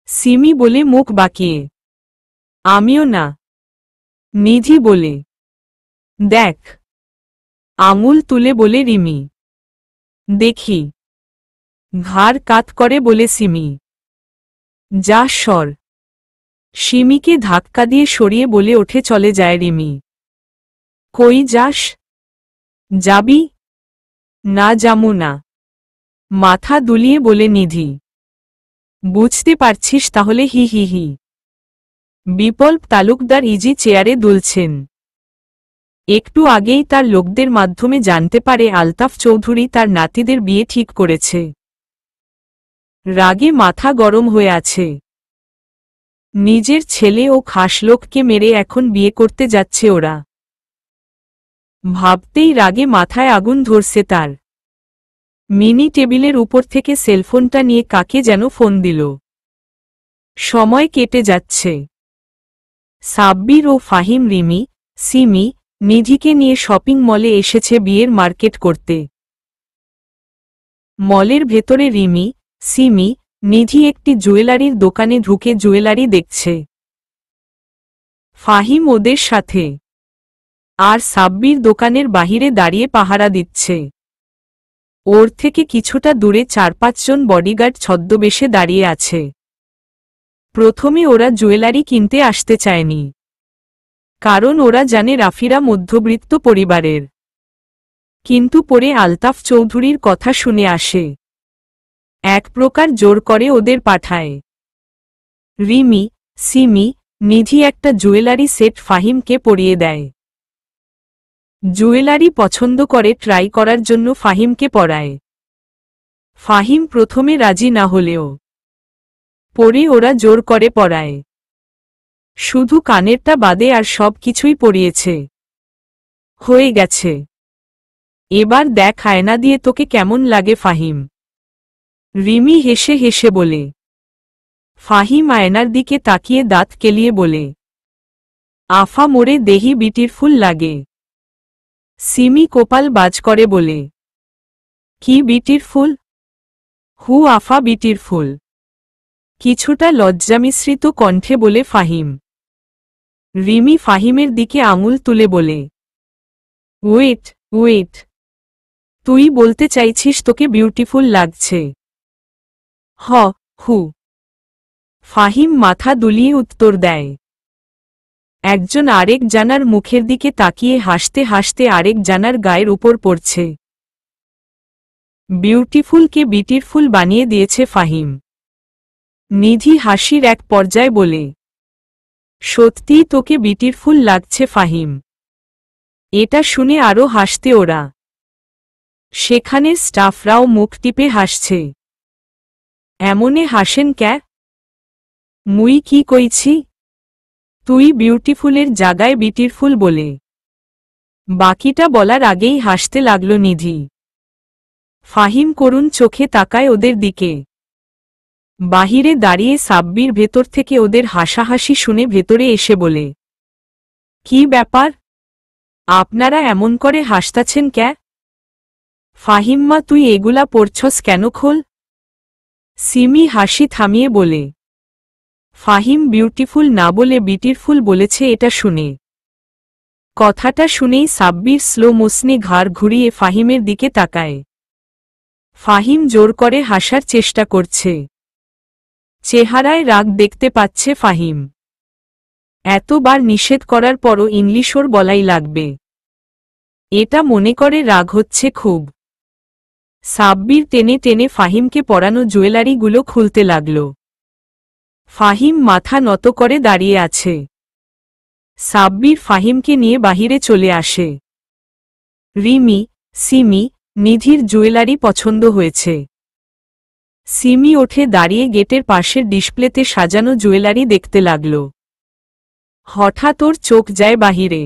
সিমি বলে মুখ বাঁকিয়ে। আমিও না। নিধি বলে। দেখ। আঙুল তুলে বলে রিমি। দেখি। ঘাড় কাত করে বলে সিমি। যা সর। সিমিকে ধাক্কা দিয়ে সরিয়ে বলে ওঠে চলে যায় রিমি। কই যাস? যাবি? না যামু না। মাথা দুলিয়ে বলে নিধি। বুঝতে পারছিস তাহলে হি হি হি। বিপ্লব তালুকদার ইজি চেয়ারে দুলছেন। একটু আগেই তার লোকদের মাধ্যমে জানতে পারে আলতাফ চৌধুরী তার নাতিদের বিয়ে ঠিক করেছে। রাগে মাথা গরম হয়ে আছে। নিজের ছেলে ও খাস লোককে মেরে এখন বিয়ে করতে যাচ্ছে ওরা। ভাবতেই রাগে মাথায় আগুন ধরছে তার। মিনি টেবিলের উপর থেকে সেলফোনটা নিয়ে কাকে যেন ফোন দিল। সময় কেটে যাচ্ছে। সাব্বির ও ফাহিম রিমি, সিমি, নিধিকে নিয়ে শপিং মলে এসেছে বিয়ের মার্কেট করতে। মলের ভেতরে রিমি, সিমি, নিধি একটি জুয়েলারির দোকানে ঢুকে জুয়েলারি দেখছে। ফাহিম ওদের সাথে। আর সাব্বির দোকানের বাহিরে দাঁড়িয়ে পাহারা দিচ্ছে। ওর থেকে কিছুটা দূরে 4-5 জন বডিগার্ড ছদ্মবেশে দাঁড়িয়ে আছে। প্রথমে ওরা জুয়েলারি কিনতে আসতে চায়নি, কারণ ওরা জানে রাফিরা মধ্যবিত্ত পরিবারের। কিন্তু পরে আলতাফ চৌধুরীর কথা শুনে আসে। এক প্রকার জোর করে ওদের পাঠায়। রিমি, সিমি, নিধি একটা জুয়েলারি সেট ফাহিমকে পরিয়ে দেয়। জুয়েলারি পছন্দ করে ট্রাই করার জন্য ফাহিমকে পরায়। ফাহিম প্রথমে রাজি না হলেও পরে ওরা জোর করে পরায়। শুধু কানেরটা বাদে আর সব কিছুই পরিয়েছে। হয়ে গেছে। এবার দেখ আয়না দিয়ে তোকে কেমন লাগে ফাহিম। রিমি হেসে হেসে বলে। ফাহিম আয়নার দিকে তাকিয়ে দাঁত কেলিয়ে বলে। আফা মোরে দেহি বিটিরফুল লাগে। সিমি কোপাল বাজ করে বলে। কি বিটিরফুল? হু আফা বিটিরফুল। কিছুটা লজ্জামিশ্রিত কণ্ঠে বলে ফাহিম। রিমি ফাহিমের দিকে আঙুল তুলে বলে। ওয়েট ওয়েট, তুই বলতে চাইছিস তোকে বিউটিফুল লাগছে? হ, হু। ফাহিম মাথা দুলিয়ে উত্তর দেয়। একজন আরেক জানার মুখের দিকে তাকিয়ে হাসতে হাসতে আরেক জানার গায়ের উপর পড়ছে। বিউটিফুলকে বিটিরফুল বানিয়ে দিয়েছে ফাহিম। নিধি হাসির এক পর্যায়ে বলে। সত্যিই তোকে বিটিরফুল লাগছে ফাহিম। এটা শুনে আরও হাসতে ওরা। সেখানের স্টাফরাও মুখ টিপে হাসছে। এমনে হাসেন ক্যা? মুই কি কইছি? তুই বিউটিফুলের জাগায় বিটিরফুল বলে। বাকিটা বলার আগেই হাসতে লাগল নিধি। ফাহিম করুণ চোখে তাকায় ওদের দিকে। বাহিরে দাঁড়িয়ে সাব্বির ভেতর থেকে ওদের হাসাহাসি শুনে ভেতরে এসে বলে। কি ব্যাপার? আপনারা এমন করে হাসতাছেন ক্যা? ফাহিম্মা তুই এগুলা পড়ছস কেন খোল? সিমি হাসি থামিয়ে বলে। ফাহিম বিউটিফুল না বলে বিটিরফুল বলেছে এটা শুনে। কথাটা শুনেই সাব্বির স্লো মোশনে ঘাড় ঘুরিয়ে ফাহিমের দিকে তাকায়। ফাহিম জোর করে হাসার চেষ্টা করছে। চেহারায় রাগ দেখতে পাচ্ছে ফাহিম। এতবার নিষেধ করার পরও ইংলিশোর বলাই লাগবে, এটা মনে করে রাগ হচ্ছে খুব। সাব্বির টেনে টেনে ফাহিমকে পরানো জুয়েলারিগুলো খুলতে লাগল। ফাহিম মাথা নত করে দাঁড়িয়ে আছে। সাব্বির ফাহিমকে নিয়ে বাহিরে চলে আসে। রিমি, সিমি, নিধির জুয়েলারি পছন্দ হয়েছে। সিমি ওঠে দাঁড়িয়ে গেটের পাশের ডিসপ্লেতে সাজানো জুয়েলারি দেখতে লাগল। হঠাৎ ওর চোখ যায় বাহিরে।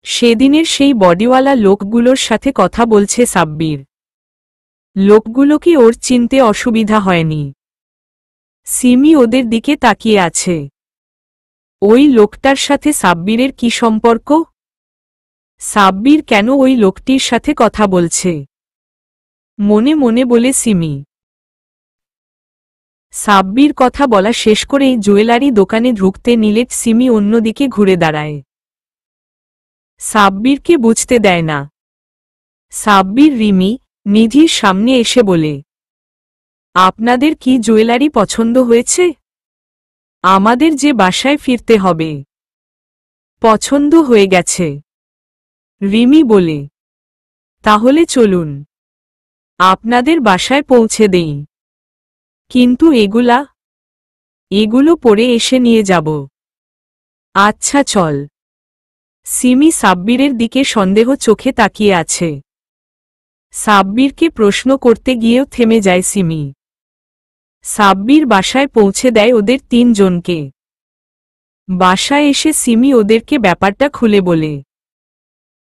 সেদিনের সেই বডিওয়ালা লোকগুলোর সাথে কথা বলছে সাব্বির। লোকগুলোকে ওর চিনতে অসুবিধা হয়নি। সিমি ওদের দিকে তাকিয়ে আছে। ওই লোকটার সাথে সাব্বিরের কি সম্পর্ক? সাব্বির কেন ওই লোকটির সাথে কথা বলছে? মনে মনে বলে সিমি। সাব্বির কথা বলা শেষ করেই জুয়েলারি দোকানে ঢুকতে নিলে সিমি অন্যদিকে ঘুরে দাঁড়ায়। সাব্বিরকে বুঝতে দেয় না। সাব্বির রিমি, নিধির সামনে এসে বলে, আপনাদের কি জুয়েলারি পছন্দ হয়েছে? আমাদের যে বাসায় ফিরতে হবে। পছন্দ হয়ে গেছে, রিমি বলে। তাহলে চলুন, আপনাদের বাসায় পৌঁছে দেই। কিন্তু এগুলো পরে এসে নিয়ে যাব। আচ্ছা চল। সিমি সাব্বিরের দিকে সন্দেহ চোখে তাকিয়ে আছে। সাব্বিরকে প্রশ্ন করতে গিয়েও থেমে যায় সিমি। সাব্বির বাসায় পৌঁছে দেয় ওদের তিনজনকে। বাসায় এসে সিমি ওদেরকে ব্যাপারটা খুলে বলে।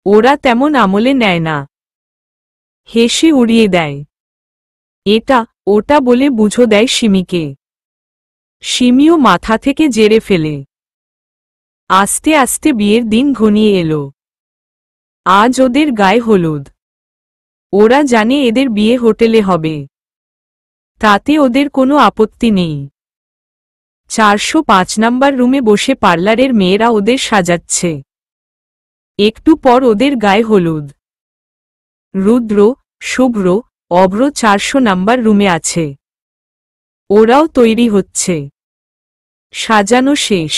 ওরা তেমন আমলে নেয় না, হেসে উড়িয়ে দেয়। এটা ওটা বলে বুঝো দেয় সিমিকে। সিমিও মাথা থেকে জেরে ফেলে। আস্তে আস্তে বিয়ের দিন ঘনিয়ে এলো। আজ ওদের গায়ে হলুদ। ওরা জানে এদের বিয়ে হোটেলে হবে, তাতে ওদের কোনো আপত্তি নেই। 405 নাম্বার রুমে বসে পার্লারের মেয়েরা ওদের সাজাচ্ছে। একটু পর ওদের গায়ে হলুদ। রুদ্র, শুভ্র, অভ্র 400 নাম্বার রুমে আছে। ওরাও তৈরি হচ্ছে। সাজানো শেষ।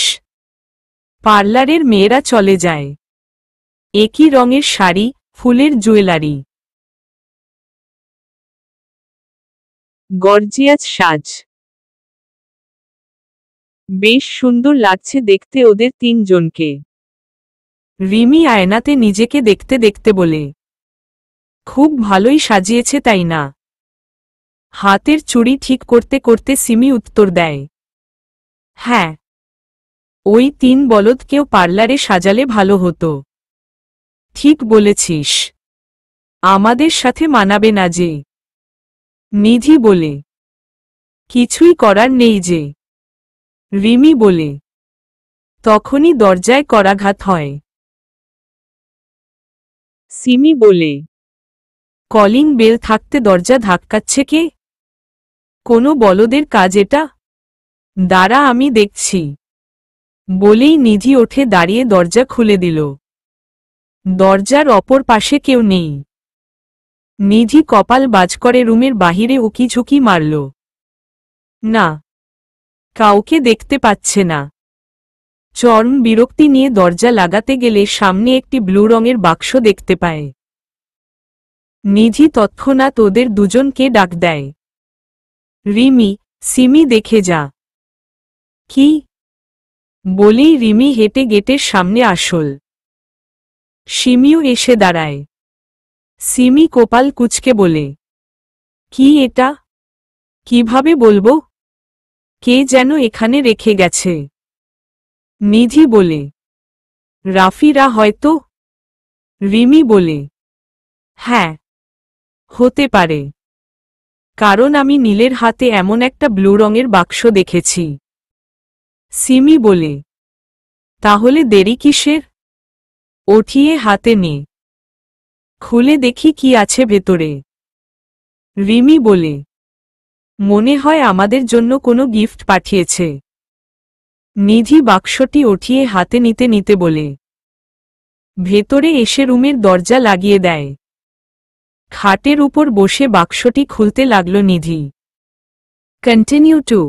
পার্লারের মেয়েরা চলে যায়। একই রঙের শাড়ি, ফুলের জুয়েলারি, গর্জিয়াস সাজ। বেশ সুন্দর লাগছে দেখতে ওদের তিনজনকে। রিমি আয়নাতে নিজেকে দেখতে দেখতে বলে, খুব ভালোই সাজিয়েছে তাই না? হাতের চুড়ি ঠিক করতে করতে সিমি উত্তর দেয়, হ্যাঁ, ওই 3 বলদকেও পার্লারে সাজালে ভালো হতো। ঠিক বলেছিস, আমাদের সাথে মানাবে না যে। নিধি বলে, কিছুই করার নেই যে। রিমি বলে, তখনই দরজায় করাঘাত হয়। সিমি বলে, কলিং বেল থাকতে দরজা ধাক্কাচ্ছে কে? কোনো বলদের কাজ এটা? দাঁড়া আমি দেখছি। বলেই নিধি ওঠে দাঁড়িয়ে দরজা খুলে দিল। দরজার অপর পাশে কেউ নেই। নিধি কপাল বাজ করে রুমের বাহিরে উকিঝুঁকি মারল। না, কাউকে দেখতে পাচ্ছে না। চরম বিরক্তি নিয়ে দরজা লাগাতে গেলে সামনে একটি ব্লু রঙের বাক্স দেখতে পায়। নিধি তৎক্ষণাৎ ওদের দুজনকে ডাক দেয়, রিমি, সিমি দেখে যা। কি? বলেই রিমি হেঁটে গেটের সামনে আসল। সিমিও এসে দাঁড়ায়। সিমি কপাল কুঁচকে বলে, কি এটা? কিভাবে বলবো? কে যেন এখানে রেখে গেছে। নিধি বলে, রাফিরা হয়তো। রিমি বলে, হ্যাঁ, হতে পারে, কারণ আমি নীলের হাতে এমন একটা ব্লু রঙের বাক্স দেখেছি। সিমি বলে, তাহলে দেরি কিসের? উঠিয়ে হাতে নে, খুলে দেখি কি আছে ভেতরে। রিমি বলে, মনে হয় আমাদের জন্য কোনো গিফট পাঠিয়েছে। নিধি বাক্সটি উঠিয়ে হাতে নিতে নিতে বলে, ভেতরে এসে রুমের দরজা লাগিয়ে দেয়। খাটের উপর বসে বাক্সটি খুলতে লাগল নিধি। Continue to